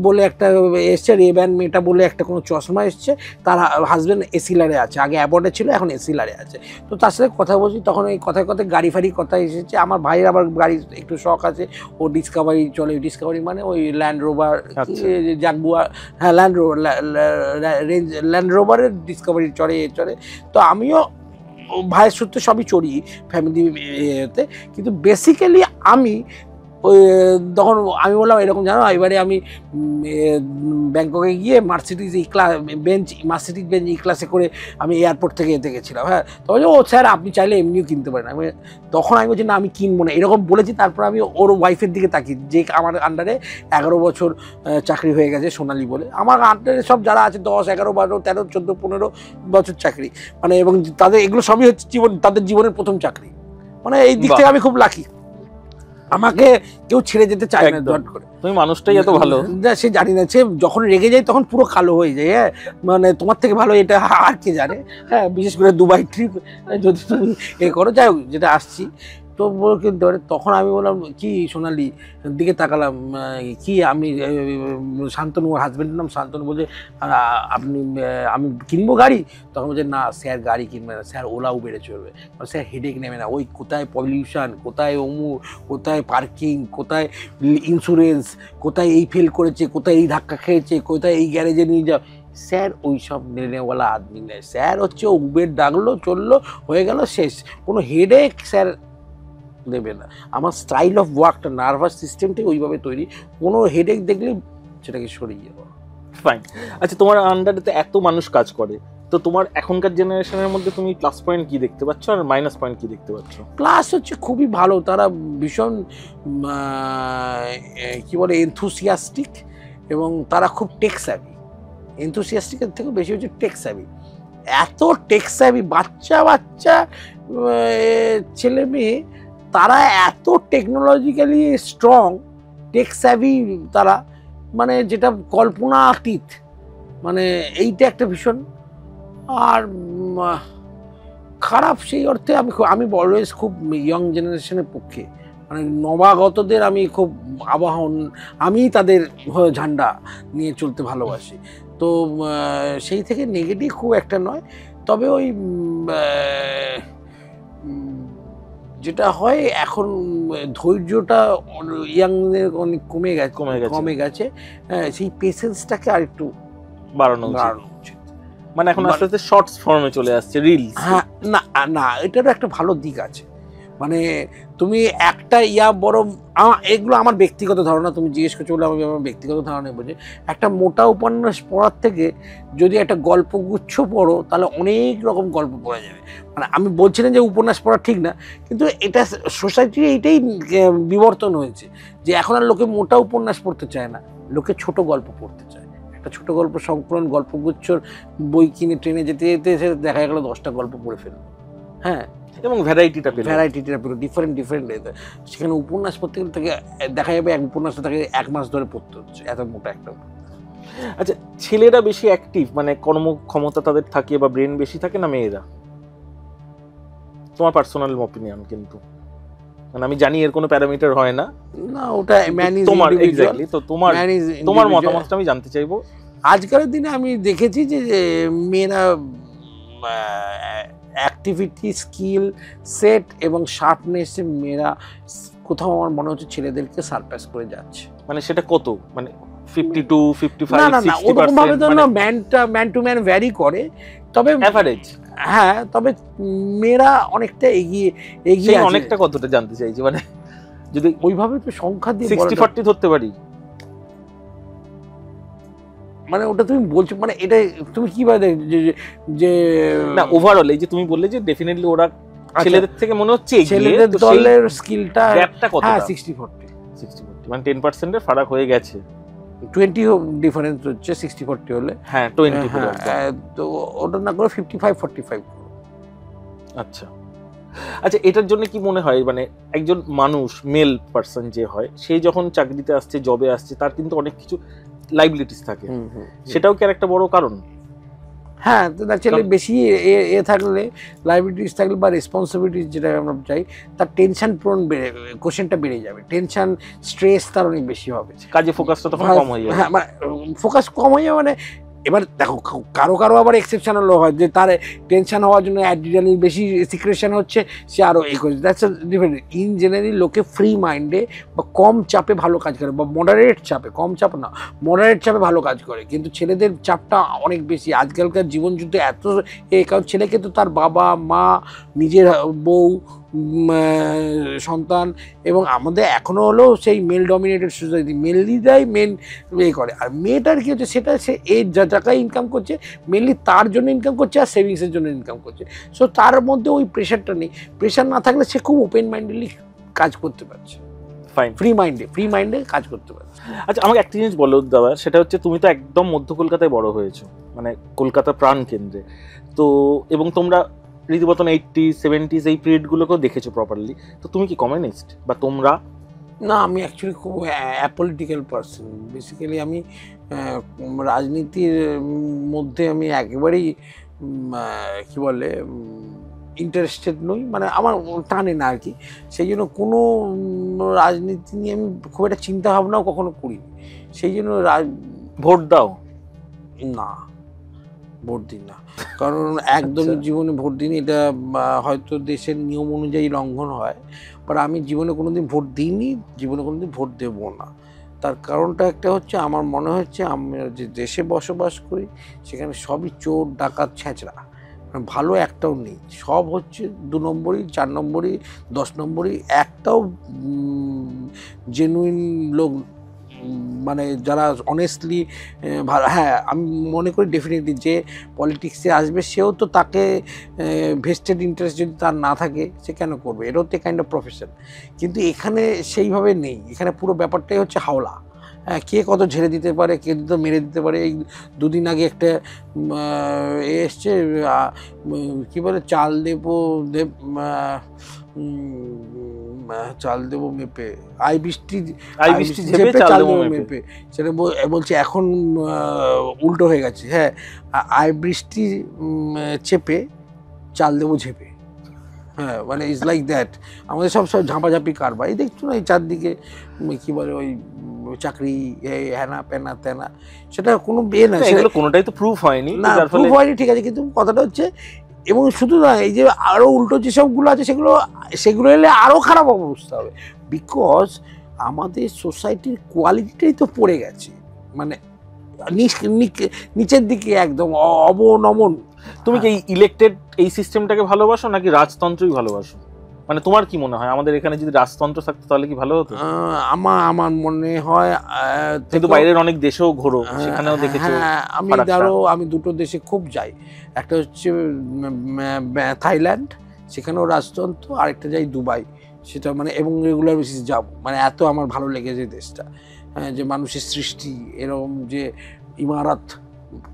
বলে একটা এসছে, রেব্যান মেয়েটা বলে একটা কোনো চশমা এসছে, তার হাজবেন্ড এসিলারে আছে, আগে অ্যাবর্ডে ছিল, এখন এসিলারে আছে। তো তার সাথে কথা বলছি, তখন এই কথায় কথায় গাড়ি ফাড়ি কথা এসেছে। আমার ভাইয়ের আবার গাড়ির একটু শখ আছে, ও ডিসকভারি চলে, ডিসকভারি মানে ওই ল্যান্ড রোভার, জাগুয়ার, হ্যাঁ ল্যান্ড রোভারের ডিসকভারি চড়ে। তো আমিও ভাইয়ের সূত্রে সবই চড়ি ফ্যামিলিতে, কিন্তু বেসিক্যালি আমি ওই তখন আমি বললাম এরকম, জানো এবারে আমি ব্যাংককে গিয়ে মার্সিডিজ বেঞ্চ ই ক্লাসে করে আমি এয়ারপোর্ট থেকে এতে গেছিলাম। হ্যাঁ, তো ও স্যার আপনি চাইলে এমনিও কিনতে পারেন। তখন আমি বলছি না আমি কিনবো না, এরকম বলেছি। তারপর আমি ওর ওয়াইফের দিকে তাকি, যে আমার আন্ডারে 11 বছর চাকরি হয়ে গেছে, সোনালি বলে। আমার আন্ডারে সব যারা আছে 10, 11, 12, 13, 14, 15 বছর চাকরি, মানে এবং তাদের এগুলো সবই হচ্ছে তাদের জীবনের প্রথম চাকরি। মানে এই দিক থেকে আমি খুব লাকি, আমাকে কেউ ছেড়ে যেতে চায় না দট করে। তুমি মানুষটাই এত ভালো, সে জানি না, সে যখন রেগে যায় তখন পুরো কালো হয়ে যায়। হ্যাঁ, মানে তোমার থেকে ভালো এটা আর কে জানে। হ্যাঁ, বিশেষ করে দুবাই ট্রিপ যদি তুমি করো। যাই হোক, যেটা আসছি, তো কিন্তু তখন আমি বললাম কি সোনালি দিকে তাকালাম, কি আমি শান্তনু, হাজব্যান্ডের নাম শান্তনু, বলছে আমি কিনবো গাড়ি। তখন বলছে না স্যার গাড়ি কিনবে না, স্যার ওলা উবেরে চলবে, স্যার হেডেক নেবে না। ওই কোথায় পলিউশন, কোথায় কোথায় পার্কিং, কোথায় ইন্স্যুরেন্স, কোথায় এই ফেল করেছে, কোথায় এই ধাক্কা খেয়েছে, কোথায় এই গ্যারেজে নিয়ে যাও, স্যার ওই সব নেওয়ালা আদমি নেই। স্যার হচ্ছে উবের ডাকলো, চললো, হয়ে গেল, শেষ। কোনো হেডেক স্যার দেবে না। আমার স্টাইল অফ ওয়ার্কটা, নার্ভাস সিস্টেমটাই ওইভাবে তৈরি, কোনো হেডেক দেখলে সেটাকে সরিয়ে যাবো। ফাইন। আচ্ছা, তোমার আন্ডারে তো এত মানুষ কাজ করে, তো তোমার এখনকার জেনারেশনের মধ্যে তুমি প্লাস পয়েন্ট কি দেখতে পাচ্ছ আর মাইনাস পয়েন্ট কি দেখতে পাচ্ছ? প্লাস হচ্ছে খুবই ভালো, তারা ভীষণ কি বলে এনথুসিয়াস্টিক, এবং তারা খুব টেক স্যাভি। এনথুসিয়াস্টিকের থেকেও বেশি হচ্ছে টেক স্যাভি। এত টেক স্যাভি বাচ্চা ছেলে মেয়ে, তারা এত টেকনোলজিক্যালি স্ট্রং, টেক স্যাভি তারা, মানে যেটা কল্পনাতীত। মানে এইটা একটা ভীষণ। আর খারাপ সেই অর্থে আমি অলওয়েজ খুব ইয়ং জেনারেশনের পক্ষে, মানে নবাগতদের আমি খুব আবাহন, আমি তাদের ঝান্ডা নিয়ে চলতে ভালোবাসি। তো সেই থেকে নেগেটিভ খুব একটা নয়, তবে ওই যেটা হয় এখন ধৈর্যটা ইয়াংদের অনেক কমে গেছে, সেই পেশেন্সটাকে আর একটু বাড়ানো উচিত। মানে এখন আস্তে আস্তে শর্টস ফর্মে চলে আসছে, রিলস। হ্যাঁ, না এটারও একটা ভালো দিক আছে। মানে তুমি একটা বড়, এগুলো আমার ব্যক্তিগত ধারণা, তুমি জিজ্ঞেস করছো বলে আমি আমার ব্যক্তিগত ধারণা বলছি। একটা মোটা উপন্যাস পড়ার থেকে যদি একটা গল্পগুচ্ছ পড়ো তাহলে অনেক রকম গল্প পড়া যাবে। মানে আমি বলছি না যে উপন্যাস পড়া ঠিক না, কিন্তু এটা সোসাইটির এইটাই বিবর্তন হয়েছে যে এখন আর লোকে মোটা উপন্যাস পড়তে চায় না, লোকে ছোট গল্প পড়তে চায়। একটা ছোট গল্প সংকলন গল্পগুচ্ছর বই কিনে ট্রেনে যেতে যেতে এসে দেখা গেল 10টা গল্প পড়ে ফেললো। হ্যাঁ, এবং ভ্যারাইটিটা পুরো ডিফারেন্ট। সেখানে উপন্যাস পড়তে গেলে তাকে দেখা যাবে এক উপন্যাসটা তাকে 1 মাস ধরে পড়তে হচ্ছে, এত মোটা একটা। আচ্ছা, ছেলেরা বেশি অ্যাক্টিভ, মানে কর্মক্ষমতা তাদের থাকে বা ব্রেন বেশি থাকে, না মেয়েরা? তোমার পার্সোনাল অপিনিয়ন, কিন্তু মানে আমি জানি এর কোনো প্যারামিটার হয় না, ওটা তোমার এক্স্যাক্টলি, তো তোমার মতামতটা আমি জানতে চাইবো। আজকালের দিনে আমি দেখেছি যে মেয়েরা অ্যাক্টিভিটি, স্কিল সেট এবং শার্পনেসে মেয়েরা কোথাও আমার মনে হচ্ছে ছেলেদেরকে সারপাস করে যাচ্ছে। মানে সেটা কত, মানে 52, 55, না ওরকম ভাবে তো না, ম্যান টু ম্যান ভ্যারি করে, তবে এভারেজ। হ্যাঁ, তবে মেয়েরা অনেকটা এগিয়ে আছে। অনেকটা কতটা জানতে চাইছি, মানে যদি ওইভাবে তো সংখ্যা দিয়ে 60-40 ধরতে পারি, মানে ওটা তুমি বলছো, মানে এটা তুমি কিভাবে যে না ওভারঅল এই যে তুমি বললে যে ডেফিনেটলি ওরা ছেলেদের থেকে মনে হচ্ছে ছেলেদের দলের স্কিলটা গ্যাপটা কত? হ্যাঁ, 60-40, মানে 10% এর ফারাক হয়ে গেছে। 20 ডিফারেন্স হচ্ছে 60-40 হলে। হ্যাঁ, 20 তো ওটা না করে 55-45। আচ্ছা, এটার জন্য কি মনে হয়, মানে একজন মানুষ, মেল পারসন যে হয়, সে যখন চাকরিতে আসছে, জবে আসছে, তার কিন্তু অনেক কিছু লাইবিলিটিস থাকে, সেটাও কি আর একটা বড় কারণ? হ্যাঁ, তো ছেলে বেশি থাকলে, লাইবিলিটিস থাকলে বা রেসপন্সিবিলিটিস যেটা আমরা চাই, তার টেনশন পূরণ কোশ্চেনটা বেড়ে যাবে, টেনশন স্ট্রেস তার অনেক বেশি হবে, কাজে ফোকাসটা তখন কম হয়ে যাবে। হ্যাঁ, মানে ফোকাস কম হয়ে যাবে। মানে এবার দেখো, কারো আবার এক্সেপশনাল হয় যে তার টেনশন হওয়ার জন্য অ্যাড্রিনালিন বেশি সিক্রেশন হচ্ছে, সে আরও এই করছে। That's different. ইন জেনারেলি লোকে ফ্রি মাইন্ডে বা কম চাপে ভালো কাজ করে, বা মডারেট চাপে, কম চাপ না, মডারেট চাপে ভালো কাজ করে। কিন্তু ছেলেদের চাপটা অনেক বেশি। আজকালকার জীবনযুদ্ধে এত কারণ ছেলেকে তো তার বাবা মা, নিজের বউ, সন্তান, এবং আমাদের এখনও হলেও সেই মেল ডমিনেটেড সোসাইটি, মেনলিরাই মেন করে। আর মেয়েটার কি হচ্ছে, সেটা সে এই টাকায় ইনকাম করছে, মেনলি তার জন্য ইনকাম করছে আর সেভিংসের জন্য ইনকাম করছে। সো তার মধ্যে ওই প্রেশারটা নেই। প্রেশার না থাকলে সে খুব ওপেন মাইন্ডেডলি কাজ করতে পারছে, ফ্রি মাইন্ডে কাজ করতে পারছে। আচ্ছা, আমাকে একটা জিনিস বলো দাদা, সেটা হচ্ছে তুমি তো একদম মধ্য কলকাতায় বড় হয়েছো, মানে কলকাতা প্রাণ কেন্দ্রে, তো এবং তোমরা রীতিমতন 80s 70s এই পিরিয়ডগুলোকেও দেখেছো প্রপারলি, তো তুমি কি কমিউনিস্ট বা তোমরা? না, আমি অ্যাকচুয়ালি খুব অ্যাপলিটিক্যাল পারসন। বেসিক্যালি আমি রাজনীতির মধ্যে আমি একেবারেই কি বলে ইন্টারেস্টেড নই, মানে আমার টানে না আর কি। সেই জন্য কোনো রাজনীতি নিয়ে আমি খুব একটা চিন্তা ভাবনাও কখনো করিনি। সেই জন্য ভোট দাও না, ভোট দিই না, কারণ একদমই জীবনে ভোট দিইনি। এটা হয়তো দেশের নিয়ম অনুযায়ী লঙ্ঘন হয়, বাট আমি জীবনে কোনোদিন ভোট দিইনি, জীবনে কোনোদিন ভোট দেবো না। তার কারণটা একটা হচ্ছে, আমার মনে হচ্ছে আমরা যে দেশে বসবাস করি সেখানে সবই চোর, ডাকাত, ছেঁচড়া, ভালো একটাও নেই। সব হচ্ছে 2 নম্বরই, 4 নম্বরই, 10 নম্বরই, একটাও জেনুইন লোক, মানে যারা অনেস্টলি ভালো। হ্যাঁ, আমি মনে করি ডেফিনেটলি যে পলিটিক্সে আসবে সেও তো তাকে ভেস্টেড ইন্টারেস্ট যদি তার না থাকে সে কেন করবে, এটাও তো কাইন্ড অফ প্রফেশন। কিন্তু এখানে সেইভাবে নেই। এখানে পুরো ব্যাপারটাই হচ্ছে হাওলা। হ্যাঁ, কে কত ঝেড়ে দিতে পারে, কে তো মেরে দিতে পারে। এই 2 দিন আগে একটা এসছে, কী বলে, চাল দেবো মেপে, আই বৃষ্টি ঝেপে চাল দেবো মেপে, সেটা বলছে এখন উল্টো হয়ে গেছে। হ্যাঁ, আই বৃষ্টি চেপে চাল দেবো ঝেপে। হ্যাঁ মানে ইজ লাইক দ্যাট। আমাদের সব ঝাঁপাঝাঁপি কারবার, এই দেখছো না এই চারদিকে কি বলে ওই চাকরি হ্যানা প্যানা ত্যানা, সেটা কোনো বিয়ে না, এগুলো কোনোটাই তো প্রুফ হয়নি, না প্রুফ হয়নি ঠিক আছে, কিন্তু কথাটা হচ্ছে, এবং শুধু না এই যে আরো উল্টো যেসবগুলো আছে সেগুলো এলে আরো খারাপ অবস্থা হবে, বিকজ আমাদের সোসাইটির কোয়ালিটিটাই তো পড়ে গেছে, মানে নিচের দিকে একদম অবনমন। তুমি কি ইলেক্টেড এই সিস্টেমটাকে ভালোবাসো নাকি রাজতন্ত্রই ভালোবাসো? মানে তোমার কি মনে হয় আমাদের এখানে যদি রাজতন্ত্র থাকতো তাহলে কি ভালো হতো? আমার মনে হয়, কিন্তু বাইরের অনেক দেশেও ঘোরো, সেখানেও দেখেছো। আমি দুটো দেশে খুব যাই, একটা হচ্ছে থাইল্যান্ড, সেখানেও রাজতন্ত্র, আরেকটা যাই দুবাই, সেটা মানে এবং রেগুলার বেসিস যাব, মানে এত আমার ভালো লেগেছে দেশটা। হ্যাঁ, যে মানুষের সৃষ্টি এরকম, যে ইমারত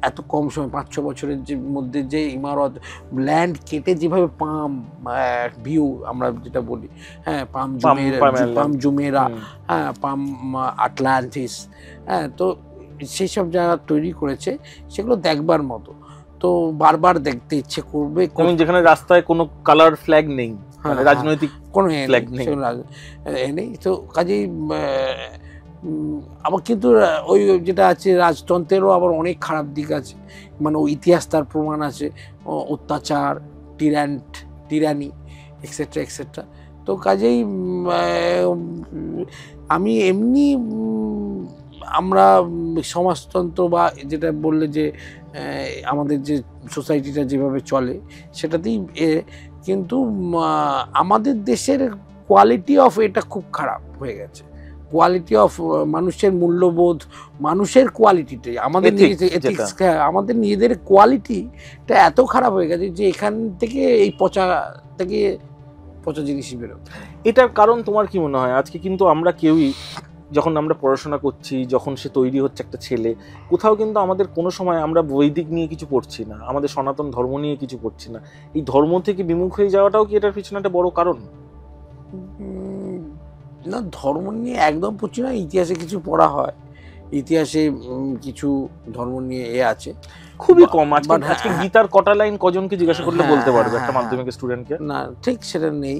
এত কম সময় 5-6 বছরের যে মধ্যে যে ইমারত, ল্যান্ড কেটে যেভাবে পাম ভিউ আমরা যেটা বলি, হ্যাঁ পাম জুমেরা, হ্যাঁ পাম আটলান্টিস, হ্যাঁ তো সেই সব জায়গা তৈরি করেছে, সেগুলো দেখবার মতো, তো বারবার দেখতে ইচ্ছে করবে। যেখানে রাস্তায় কোনো কালার ফ্ল্যাগ নেই, রাজনৈতিক কোনো নেই, তো কাজেই আবার কিন্তু ওই যেটা আছে রাজতন্ত্রেরও আবার অনেক খারাপ দিক আছে, মানে ওই ইতিহাস তার প্রমাণ আছে, অত্যাচার, টিরানি এক্সেট্রা এক্সেট্রা। তো কাজেই আমি এমনি আমরা সমাজতন্ত্র বা যেটা বললে যে আমাদের যে সোসাইটিটা যেভাবে চলে সেটাতেই, কিন্তু আমাদের দেশের কোয়ালিটি অফ এটা খুব খারাপ হয়ে গেছে, কোয়ালিটি অফ মানুষের মূল্যবোধ, মানুষের কোয়ালিটিটাই আমাদের আমাদের নিজেদের কোয়ালিটিটা এত খারাপ হয়ে গেছে যে এখান থেকে এই পচা জিনিসই বেরোয়। এটার কারণ তোমার কি মনে হয়? আজকে কিন্তু আমরা কেউই, যখন আমরা পড়াশোনা করছি, যখন সে তৈরি হচ্ছে একটা ছেলে, কোথাও কিন্তু আমাদের কোনো সময় আমরা বৈদিক নিয়ে কিছু পড়ছি না, আমাদের সনাতন ধর্ম নিয়ে কিছু পড়ছি না। এই ধর্ম থেকে বিমুখ হয়ে যাওয়াটাও কি এটার পিছনে একটা বড় কারণ? না, ধর্ম নিয়ে একদম পড়ছি না, ইতিহাসে কিছু পড়া হয়, ইতিহাসে কিছু ধর্ম নিয়ে আছে, খুবই কম। আজকে গীতার কটা লাইন কজনকে জিজ্ঞাসা করলে বলতে পারবে একটা মাধ্যমিক স্টুডেন্টকে? না ঠিক সেটা নেই,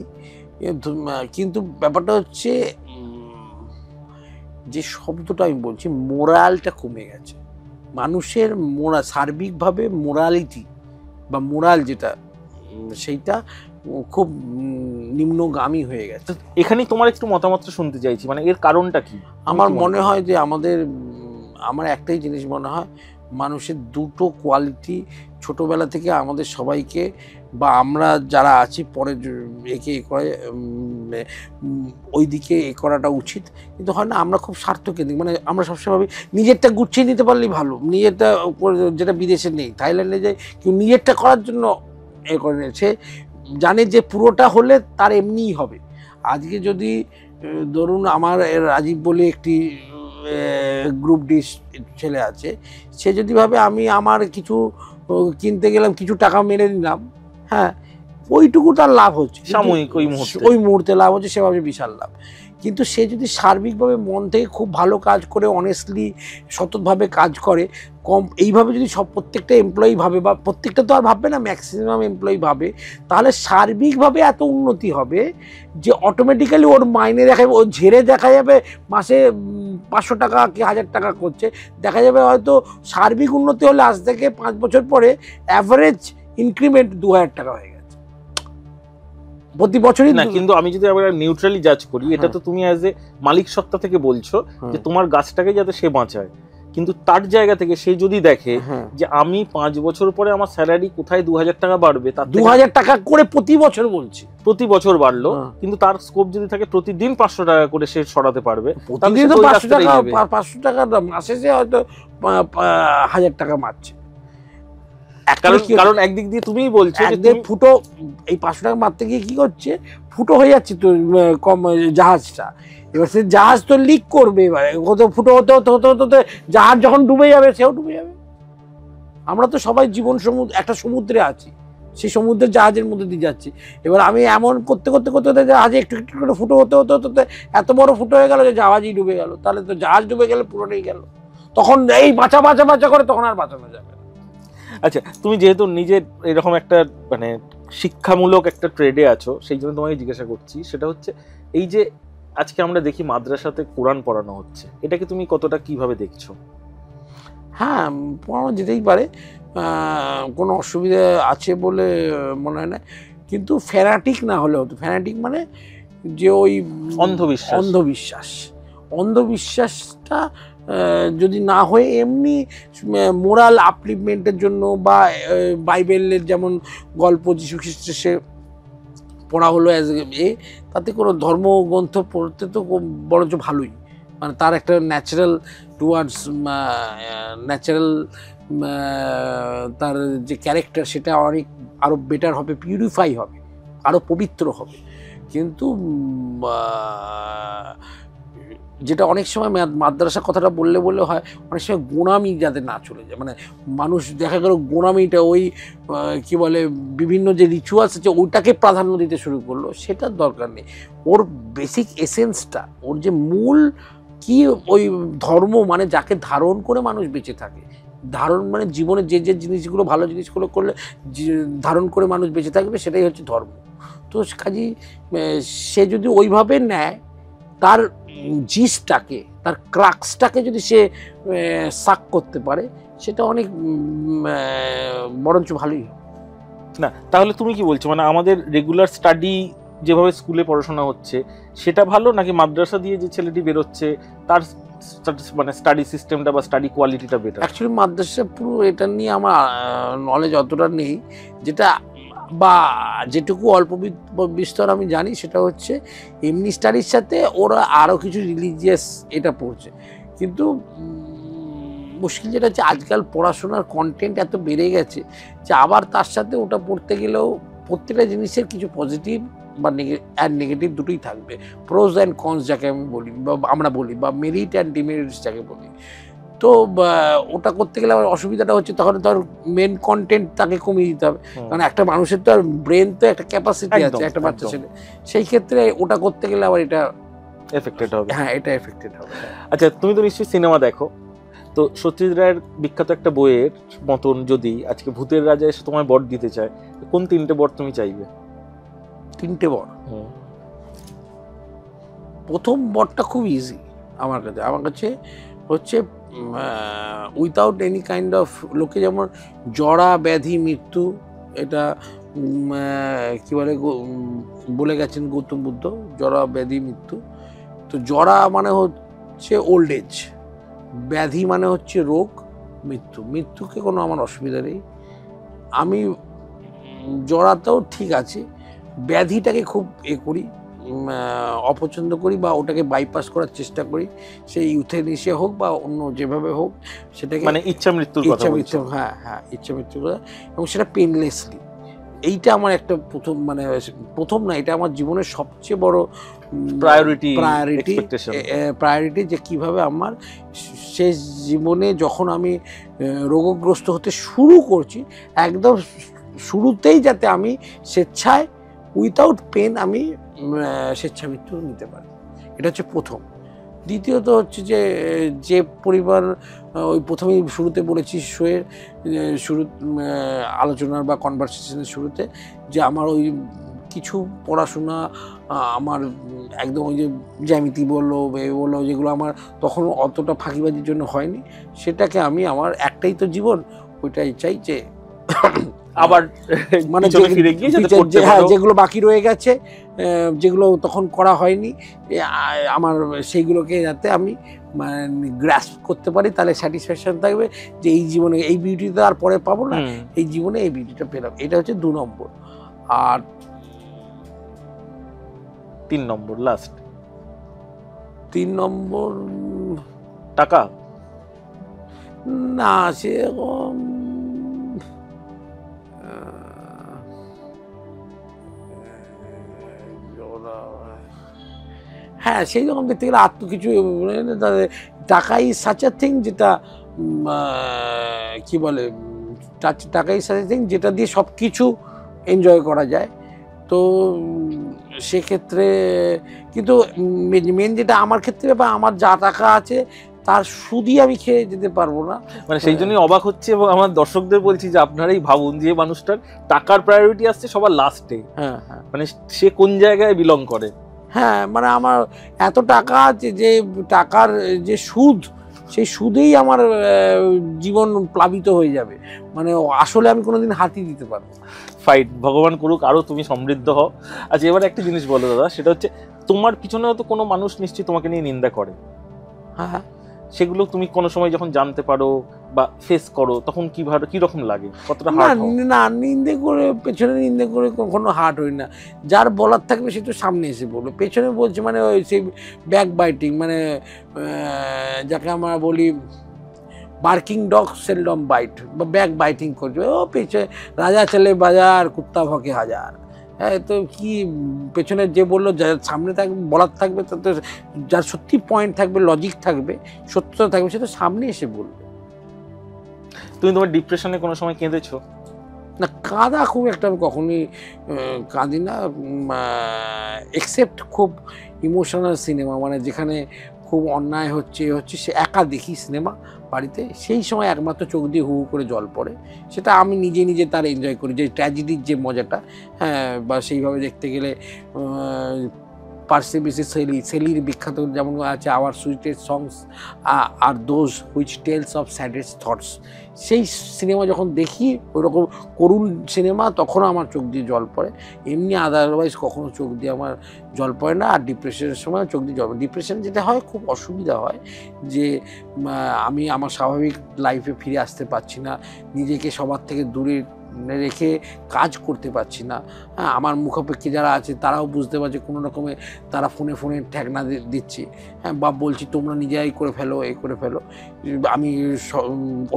কিন্তু ব্যাপারটা হচ্ছে যে শব্দটা আমি বলছি, মোরালটা কমে গেছে মানুষের, সার্বিকভাবে মোরালিটি বা মোরাল যেটা, সেইটা খুব নিম্নগামী হয়ে গেছে। এখানেই তোমার একটু মতামত শুনতে চাইছি, মানে এর কারণটা কি? আমার মনে হয় যে আমার একটাই জিনিস মনে হয়, মানুষের দুটো কোয়ালিটি ছোটবেলা থেকে আমাদের সবাইকে, বা আমরা যারা আছি পরে একে করে ওই দিকে করাটা উচিত, কিন্তু হয় না আমরা খুব স্বার্থকেন্দ্রিক, মানে আমরা সবসময় ভাবি নিজেরটা গুছিয়ে নিতে পারলেই ভালো, নিজেরটা, যেটা বিদেশে নেই, থাইল্যান্ডে যাই কেউ নিজেরটা করার জন্য করে নিয়েছে, জানে যে পুরোটা হলে তার এমনিই হবে। আজকে যদি ধরুন আমার রাজীব বলে একটি গ্রুপ ডি ছেলে আছে, সে যদি ভাবে আমি আমার কিছু কিনতে গেলাম, কিছু টাকা মেরে নিলাম, হ্যাঁ ওইটুকু তার লাভ হচ্ছে, সাময়িক ওই মুহূর্তে লাভ হচ্ছে, সে ভাবে বিশাল লাভ। কিন্তু সে যদি সার্বিকভাবে মন থেকে খুব ভালো কাজ করে, অনেস্টলি সততভাবে কাজ করে, এইভাবে যদি প্রত্যেকটা এমপ্লয়ি ভাবে, বা প্রত্যেকটা তো আর ভাববে না, ম্যাক্সিমাম এমপ্লয়ি ভাবে, তাহলে সার্বিকভাবে এত উন্নতি হবে যে অটোমেটিক্যালি ওর মাইনে দেখাবে, ও ঝেড়ে দেখা যাবে মাসে 500 টাকা কি 1000 টাকা করছে, দেখা যাবে হয়তো সার্বিক উন্নতি হলে আজ থেকে 5 বছর পরে অ্যাভারেজ ইনক্রিমেন্ট 2000 টাকা হয়ে গেছে প্রতি বছরই। না, কিন্তু আমি যদি আবার নিউট্রালি জাজ করি, এটা তো তুমি অ্যাজ এ মালিক সত্তা থেকে বলছো যে তোমার গাছটাকে যাতে সে বাঁচায়, কিন্তু তার জায়গা থেকে সে যদি দেখে যে আমি 5 বছর পরে আমার স্যালারি কোথায় 2000 টাকা বাড়বে, তার 2000 টাকা করে প্রতি বছর বলছি, প্রতি বছর বাড়লো, কিন্তু তার স্কোপ যদি থাকে প্রতিদিন 500 টাকা করে সে সরাতে পারবে, প্রতিদিন তো 500 টাকা মাসে সে হয়তো 1000 টাকা মারছে। কারণ একদিক দিয়ে তুমিই বলছো যে ফুটো এই 500 টাকা মারতে গিয়ে কি করছে, ফুটো হয়ে যাচ্ছে তো কম জাহাজটা, এবার সে জাহাজ তো লিক করবে, এবারে ফুটো হতে হতে জাহাজ যখন ডুবে যাবে সেও ডুবে যাবে। আমরা তো সবাই জীবন একটা সমুদ্রে আছি, সেই সমুদ্রের জাহাজের মধ্যে দিয়ে যাচ্ছি, এবার আমি এমন করতে জাহাজে একটু একটু করে ফুটো হতে এত বড় ফুটো হয়ে গেল যে জাহাজই ডুবে গেল, তাহলে তো জাহাজ ডুবে গেলে পুরোটাই গেল, তখন এই বাঁচা করে তখন আর বাঁচানো যাবে। আচ্ছা, তুমি যেহেতু নিজের এরকম একটা মানে শিক্ষামূলক একটা ট্রেডে আছো, সেই জন্য তোমাকে জিজ্ঞাসা করছি। সেটা হচ্ছে এই যে আজকে আমরা দেখি মাদ্রাসাতে কোরআন পড়ানো হচ্ছে, এটাকে তুমি কতটা কিভাবে দেখছো? হ্যাঁ, পড়ানো যেতেই পারে, কোনো অসুবিধা আছে বলে মনে হয় না, কিন্তু ফ্যানাটিক না হলে হতো। ফ্যানাটিক মানে যে ওই অন্ধবিশ্বাসটা যদি না হয়ে এমনি মোরাল আপলিফমেন্টের জন্য, বা বাইবেলের যেমন গল্প যীশু খ্রিস্টের সে পড়া হলো অ্যাজ এ, তাতে কোনো ধর্মগ্রন্থ পড়তে তো বরঞ্চ ভালোই, মানে তার একটা ন্যাচারাল টুয়ার্ডস ন্যাচারাল তার যে ক্যারেক্টার সেটা অনেক আরও বেটার হবে, পিউরিফাই হবে, আরও পবিত্র হবে। কিন্তু যেটা অনেক সময় মাদ্রাসা কথাটা বললে হয়, অনেক সময় গোঁড়ামি যাতে না চলে যায়, মানে মানুষ দেখা গেল গোঁড়ামিটা ওই কি বলে বিভিন্ন যে রিচুয়ালস আছে ওইটাকে প্রাধান্য দিতে শুরু করলো, সেটার দরকার নেই। ওর বেসিক এসেন্সটা, ওর যে মূল কি, ওই ধর্ম মানে যাকে ধারণ করে মানুষ বেঁচে থাকে, ধারণ মানে জীবনে যে যে জিনিসগুলো ভালো জিনিসগুলো করলে ধারণ করে মানুষ বেঁচে থাকবে, সেটাই হচ্ছে ধর্ম। তো কাজেই সে যদি ওইভাবে নেয়, তার জিসটাকে, তার ক্রাক্সটাকে যদি সে সাক করতে পারে, সেটা অনেক বরঞ্চ ভালোই হবে। না, তাহলে তুমি কি বলছো, মানে আমাদের রেগুলার স্টাডি যেভাবে স্কুলে পড়াশোনা হচ্ছে সেটা ভালো, নাকি মাদ্রাসা দিয়ে যে ছেলেটি বেরোচ্ছে তার মানে স্টাডি সিস্টেমটা বা স্টাডি কোয়ালিটিটা বেটার? অ্যাকচুয়ালি মাদ্রাসা পুরো এটা নিয়ে আমার নলেজ অতটা নেই, যেটা বা যেটুকু অল্প বিস্তর আমি জানি সেটা হচ্ছে এমনি স্টাডির সাথে ওরা আরও কিছু রিলিজিয়াস এটা পড়ছে। কিন্তু মুশকিল যেটা হচ্ছে আজকাল পড়াশোনার কন্টেন্ট এত বেড়ে গেছে যে আবার তার সাথে ওটা পড়তে গেলেও প্রত্যেকটা জিনিসের কিছু পজিটিভ বা নেগেটিভ দুটোই থাকবে, প্রোজ অ্যান্ড কনস যাকে আমি বলি বা আমরা বলি, বা মেরিট অ্যান্ড ডিমেরিটস যাকে বলি। তো ওটা করতে গেলে আমার অসুবিধাটা হচ্ছে তখন তার মেন কন্টেন্ট তাকে কমিয়ে দিতে হবে, কারণ একটা মানুষের তো আর ব্রেন তো একটা ক্যাপাসিটি আছে, একটা বাচ্চা ছেলে, সেই ক্ষেত্রে ওটা করতে গেলে আবার এটা এফেক্টেড হবে। হ্যাঁ, এটা এফেক্টেড হবে। আচ্ছা, তুমি তো নিশ্চয়ই সিনেমা দেখো, তো সত্যজিৎ রায়ের বিখ্যাত একটা বইয়ের মতন যদি আজকে ভূতের রাজা এসে তোমায় বর দিতে চায়, কোন 3টে বর তুমি চাইবে? 3টে বর? প্রথম বরটা খুব ইজি আমার কাছে হচ্ছে উইথাউট এনি কাইন্ড অফ, লোকে যেমন জরা ব্যাধি মৃত্যু, এটা কি বলে গেছেন গৌতম বুদ্ধ, জরা ব্যাধি মৃত্যু। তো জরা মানে হচ্ছে ওল্ড এজ, ব্যাধি মানে হচ্ছে রোগ, মৃত্যুকে কোনো আমার অসুবিধা নেই। আমি জরাতেও ঠিক আছে, ব্যাধিটাকে খুব করি, অপছন্দ করি, বা ওটাকে বাইপাস করার চেষ্টা করি, সেই ইউথেনেশিয়া হোক বা অন্য যেভাবে হোক, সেটাকে মানে ইচ্ছা মৃত্যুর কথা বলছো? হ্যাঁ, ইচ্ছা মৃত্যুর কথা, এবং সেটা পেনলেসলি। এইটা আমার একটা প্রথম না, এটা আমার জীবনের সবচেয়ে বড় প্রায়োরিটি, যে কিভাবে আমার শেষ জীবনে যখন আমি রোগগ্রস্ত হতে শুরু করছি, একদম শুরুতেই যাতে আমি স্বেচ্ছায় উইথাউট পেন আমি স্বেচ্ছা মৃত্যু নিতে পারি, এটা হচ্ছে প্রথম। দ্বিতীয়ত হচ্ছে যে পরিবার ওই প্রথমেই শুরুতে বলেছি, শোয়ের আলোচনার বা কনভারসেশনের শুরুতে, যে আমার ওই কিছু পড়াশোনা আমার একদম ওই যে জ্যামিতি বললো যেগুলো আমার তখন অতটা ফাঁকিবাজির জন্য হয়নি, সেটাকে আমি আমার একটাই তো জীবন, ওইটাই চাই যে আবার মানে যেগুলো বাকি রয়ে গেছে, যেগুলো তখন করা হয়নি, আমার সেইগুলোকে যাতে আমি গ্রাস্প করতে পারি, তাহলে স্যাটিসফ্যাকশন থাকবে যে এই জীবনে এই বিউটিটা আর পরে পাবো না, এই জীবনে এই বিউটিটা পেলাম। এটা হচ্ছে 2 নম্বর। আর 3 নম্বর লাস্ট? 3 নম্বর টাকা না, সেরকম হ্যাঁ, সেই রকম দেখতে গেলে আর তো কিছু টাকাই সাচ আ থিং, যেটা কি বলে, টাকাই সাচ আ থিং যেটা দিয়ে সব কিছু এনজয় করা যায়। তো সেক্ষেত্রে কিন্তু মেন যেটা আমার ক্ষেত্রে, বা আমার যা টাকা আছে তার সুদই আমি খেয়ে যেতে পারবো না। মানে সেই জন্যই অবাক হচ্ছে, এবং আমার দর্শকদের বলছি যে আপনারাই ভাবুন যে মানুষটার টাকার প্রায়োরিটি আসছে সবার লাস্টে। হ্যাঁ হ্যাঁ, মানে সে কোন জায়গায় বিলং করে। হ্যাঁ মানে আমার এত টাকা আছে যে টাকার যে সুদ, সেই সুদেই আমার জীবন প্লাবিত হয়ে যাবে, মানে আসলে আমি কোনোদিন হাতই দিতে পারবো না। ফাইট, ভগবান করুক আরো তুমি সমৃদ্ধ হও। আচ্ছা এবার একটা জিনিস বলো দাদা, সেটা হচ্ছে তোমার পিছনেও তো কোনো মানুষ নিশ্চয়ই তোমাকে নিয়ে নিন্দা করে, হ্যাঁ, সেগুলো তুমি কোনো সময় যখন জানতে পারো বা ফেস করো তখন কিভাবে, কি রকম লাগে, কতটা না হার্ট? না, নিন্দে করে পেছনে নিন্দে করে কখনো হার্ট হই না। যার বলার থাকবে সে তো সামনে এসে বলবে, পেছনে বলছে মানে ওই সেই ব্যাক বাইটিং, মানে যাকে আমরা বলি বার্কিং ডগ সেলডম বাইট, বা ব্যাক বাইটিং করছে, ও পেছনে রাজা চলে বাজার কুত্তা ভকে হাজার। হ্যাঁ, তো কি পেছনে যে বললো, যার সামনে থাকবে বলার থাকবে, তো যার সত্যি পয়েন্ট থাকবে, লজিক থাকবে, সত্যতা থাকবে, সে তো সামনে এসে বলবে। তুমি তোমার ডিপ্রেশনে কোনো সময় কেঁদেছো? না, কাঁদা খুব একটা আমি কখনোই কাঁদি না, এক্সেপ্ট খুব ইমোশনাল সিনেমা, মানে যেখানে খুব অন্যায় হচ্ছে সে একা দেখি সিনেমা বাড়িতে, সেই সময় একমাত্র চোখ দিয়ে হু হু করে জল পড়ে। সেটা আমি নিজে নিজে তার এনজয় করি, যে ট্র্যাজেডির যে মজাটা, হ্যাঁ, বা সেইভাবে দেখতে গেলে পার্সি বিসি সেলির বিখ্যাত যেমন আছে our sweetest songs are those which tells of saddest thoughts, সেই সিনেমা যখন দেখি, ওইরকম করুণ সিনেমা, তখনও আমার চোখ দিয়ে জল পড়ে। এমনি আদারওয়াইজ কখনো চোখ দিয়ে আমার জল পড়ে না। আর ডিপ্রেশনের সময় চোখ দিয়ে জল পড়ে। ডিপ্রেশন যেটা হয়, খুব অসুবিধা হয় যে আমি আমার স্বাভাবিক লাইফে ফিরে আসতে পারছি না, নিজেকে সবার থেকে দূরে রেখে কাজ করতে পারছি না। হ্যাঁ, আমার মুখাপেক্ষী যারা আছে তারাও বুঝতে পারছে, কোনো রকমে তারা ফোনে ঠেকনা দিচ্ছে, হ্যাঁ, বা বলছি তোমরা নিজেরাই করে ফেলো, এই করে ফেলো। আমি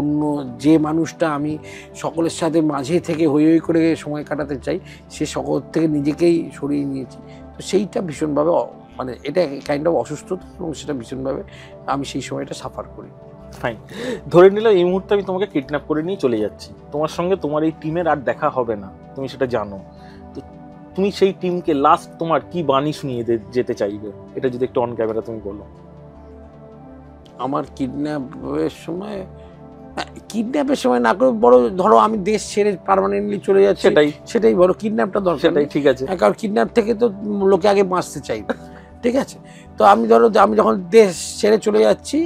অন্য যে মানুষটা আমি সকলের সাথে মাঝে থেকে হই হই করে সময় কাটাতে চাই, সে সকল থেকে নিজেকেই সরিয়ে নিয়েছি। তো সেইটা ভীষণভাবে, মানে এটা কাইন্ড অফ অসুস্থতা, এবং সেটা ভীষণভাবে আমি সেই সময়টা সাফার করি। ফাইন, ধরে নিলাম এই মুহূর্তে আমি তোমাকে কিডন্যাপ করে নিয়ে চলে যাচ্ছি, তোমার সঙ্গে তোমার এই টিমের আর দেখা হবে না, তুমি সেটা জানো, তো তুমি সেই টিমকে লাস্ট তোমার কি বাণী শুনিয়ে যেতে চাইবে, এটা যদি একটু অন ক্যামেরা তুমি বলো। আমার কিডন্যাপের সময় না করে, বড় ধরো আমি দেশ ছেড়ে পার্মানেন্টলি চলে যাচ্ছি, সেটাই বড়, কিডন্যাপটা দরকার, সেটাই ঠিক আছে। কারণ কিডন্যাপ থেকে তো লোকে আগে বাঁচতে চাইবে, ঠিক আছে। তো আমি ধরো আমি যখন দেশ ছেড়ে চলে যাচ্ছি,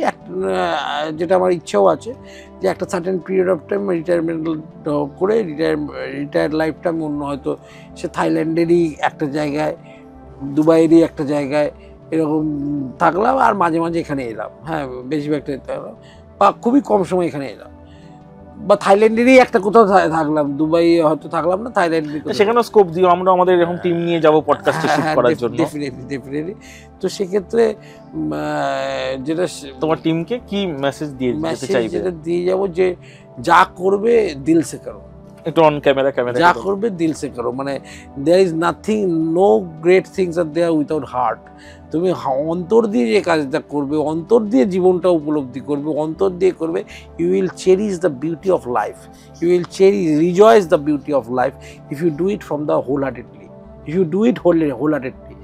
যেটা আমার ইচ্ছেও আছে, যে একটা certain period of time retirement করে রিটায়ার্ড লাইফটা আমি অন্য, হয়তো সে থাইল্যান্ডেরই একটা জায়গায়, দুবাইয়েরই একটা জায়গায় এরকম থাকলাম, আর মাঝে মাঝে এখানে এলাম, হ্যাঁ, বেশিরভাগটা থাকলাম, বা খুবই কম সময় এখানে এলাম, বা থাইল্যান্ডেরই একটা কোথাও থাকলাম, দুবাই হয়তো থাকলাম না, থাইল্যান্ডের সেখানেও স্কোপ দিও, আমরা আমাদের এরকম টিম নিয়ে যাব পডকাস্টে শুট করার জন্য। ডেফিনেটলি। তো সেক্ষেত্রে যেটা তোমার টিমকে কি মেসেজ দিয়ে যেতে চাইবে? যেটা দিয়ে যাব, যে যা করবে দিল সে করো, একটু অন ক্যামেরা যা করবে দিল সে করো, মানে there is nothing, no great things are there without heart. তুমি অন্তর দিয়ে যে কাজটা করবে, অন্তর দিয়ে জীবনটা উপলব্ধি করবে, অন্তর দিয়ে করবে, you will cherish the beauty of life, you will rejoice the beauty of life if you do it from the wholeheartedly, if you do it wholeheartedly.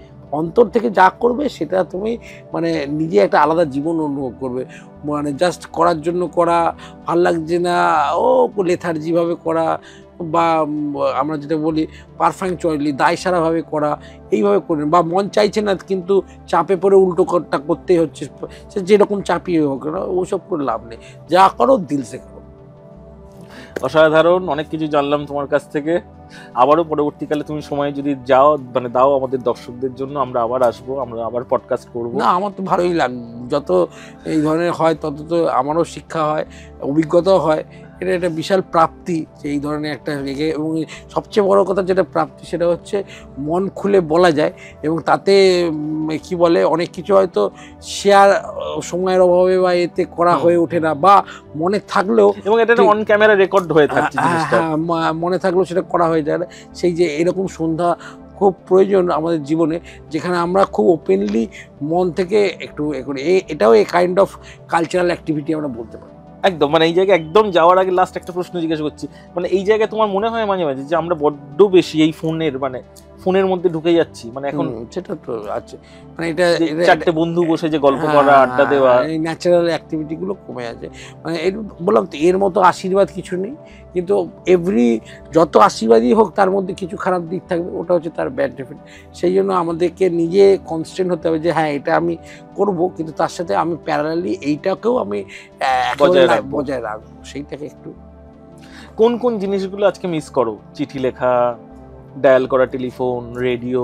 অন্তর থেকে যা করবে সেটা তুমি মানে নিজে একটা আলাদা জীবন অনুভব করবে, মানে জাস্ট করার জন্য করা, ভাল লাগছে না ও লেথার্জিভাবে করা, বা আমরা যেটা বলি পারফেকচুয়ালি দায়সারাভাবে করা, এইভাবে করে, বা মন চাইছে না কিন্তু চাপে পড়ে উল্টোটা করতেই হচ্ছে, সে যেরকম চাপিয়ে হোক না, ওসব করে লাভ নেই, যা করো দিল সে করো। অসাধারণ, অনেক কিছু জানলাম তোমার কাছ থেকে। আবারও পরবর্তীকালে তুমি সময় যদি যাও, মানে দাও আমাদের দর্শকদের জন্য, আমরা আবার আসবো, আমরা আবার পডকাস্ট করবো। না, আমার তো ভালোই লাগে, যত এই ধরনের হয় তত তো আমারও শিক্ষা হয়, অভিজ্ঞতাও হয়। এটা একটা বিশাল প্রাপ্তি যে এই ধরনের একটা রেগে, এবং সবচেয়ে বড় কথা যেটা প্রাপ্তি, সেটা হচ্ছে মন খুলে বলা যায়, এবং তাতে কি বলে, অনেক কিছু হয়তো শেয়ার সময়ের অভাবে বা এতে করা হয়ে ওঠে না, বা মনে থাকলেও, এবং এটা অন ক্যামেরা রেকর্ড হয়ে থাকে, মনে থাকলেও সেটা করা হয়ে যায় না। সেই যে এরকম সন্ধ্যা খুব প্রয়োজন আমাদের জীবনে, যেখানে আমরা খুব ওপেনলি মন থেকে একটু এটাও a kind of cultural activity আমরা বলতে পারি। একদম, মানে এই জায়গায় একদম যাওয়ার আগে লাস্ট একটা প্রশ্ন জিজ্ঞাসা করছি, মানে এই জায়গায় তোমার মনে হয় মাঝে মাঝে যে আমরা বড্ড বেশি এই ফোনের, মানে ফোনের মধ্যে ঢুকে যাচ্ছি, মানে এখন সেটা তো আছে, মানে এটা চারটে বন্ধু বসে যে গল্প করা, আড্ডা দেওয়া, এই ন্যাচারাল অ্যাক্টিভিটি গুলো কমে আছে। মানে বললাম তো এর মতো আশীর্বাদ কিছু নেই, কিন্তু যত আশীর্বাদই হোক তার মধ্যে কিছু খারাপ দিক থাকবে, ওটা হচ্ছে তার ব্যাড ডিফেক্ট। সেই জন্য আমাদেরকে নিজে কনস্ট্যান্ট হতে হবে যে হ্যাঁ এটা আমি করব, কিন্তু তার সাথে আমি প্যারালালি এইটাকেও আমি বজায় রাখবো, সেইটাকে একটু। কোন কোন জিনিসগুলো আজকে মিস করো? চিঠি লেখা, ডায়াল করা টেলিফোন, রেডিও?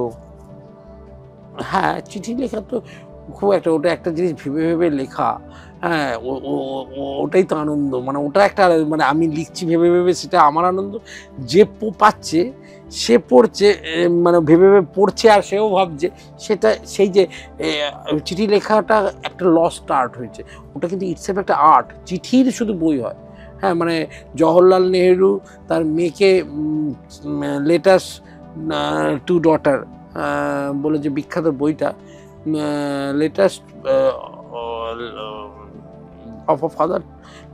হ্যাঁ, চিঠি লেখা তো খুব একটা, ওটা একটা জিনিস ভেবে ভেবে লেখা, হ্যাঁ ওটাই তো আনন্দ। মানে ওটা একটা, মানে আমি লিখছি ভেবে ভেবে, সেটা আমার আনন্দ। যে পাচ্ছে সে পড়ছে, মানে ভেবে ভেবে পড়ছে আর সেও ভাবছে, সেটা সেই যে চিঠি লেখাটা একটা লস্ট আর্ট হয়েছে, ওটা কিন্তু ইটসেলফ একটা আর্ট। চিঠির শুধু বই হয়, হ্যাঁ মানে জওহরলাল নেহেরু তার মেয়েকে লেটার্স টু ডটার বলে যে বিখ্যাত বইটা, letters of a father,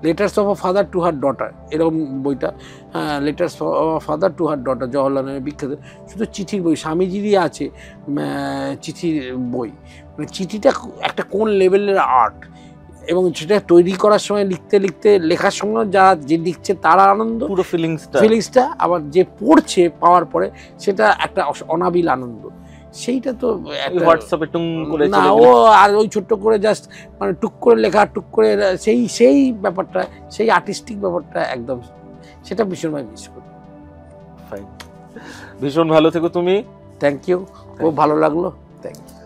letters of a father to her daughter, এরকম বইটা, letters of a father to her daughter, Jawaharlal Nehru বিখ্যাত। শুধু চিঠির বই, স্বামীজিরই আছে চিঠির বই। মানে চিঠিটা একটা কোন লেভেলের আর্ট, এবং সেটা তৈরি করার সময় লিখতে লিখতে লেখার সময় যারা যে লিখছে তারা আনন্দ, পুরো ফিলিংসটা, আবার যে পড়ছে পাওয়ার পরে সেটা একটা অনাবিল আনন্দ। সেইটা তো হোয়াটসঅ্যাপে টুং করে না, ও আর ওই ছোট্ট করে জাস্ট মানে টুক করে লেখা, টুক করে সেই ব্যাপারটা, সেই আর্টিস্টিক ব্যাপারটা একদম, সেটা ভীষণভাবে মিস করি। ভীষণ ভালো থেকো তুমি। থ্যাংক ইউ, খুব ভালো লাগলো, থ্যাংক ইউ।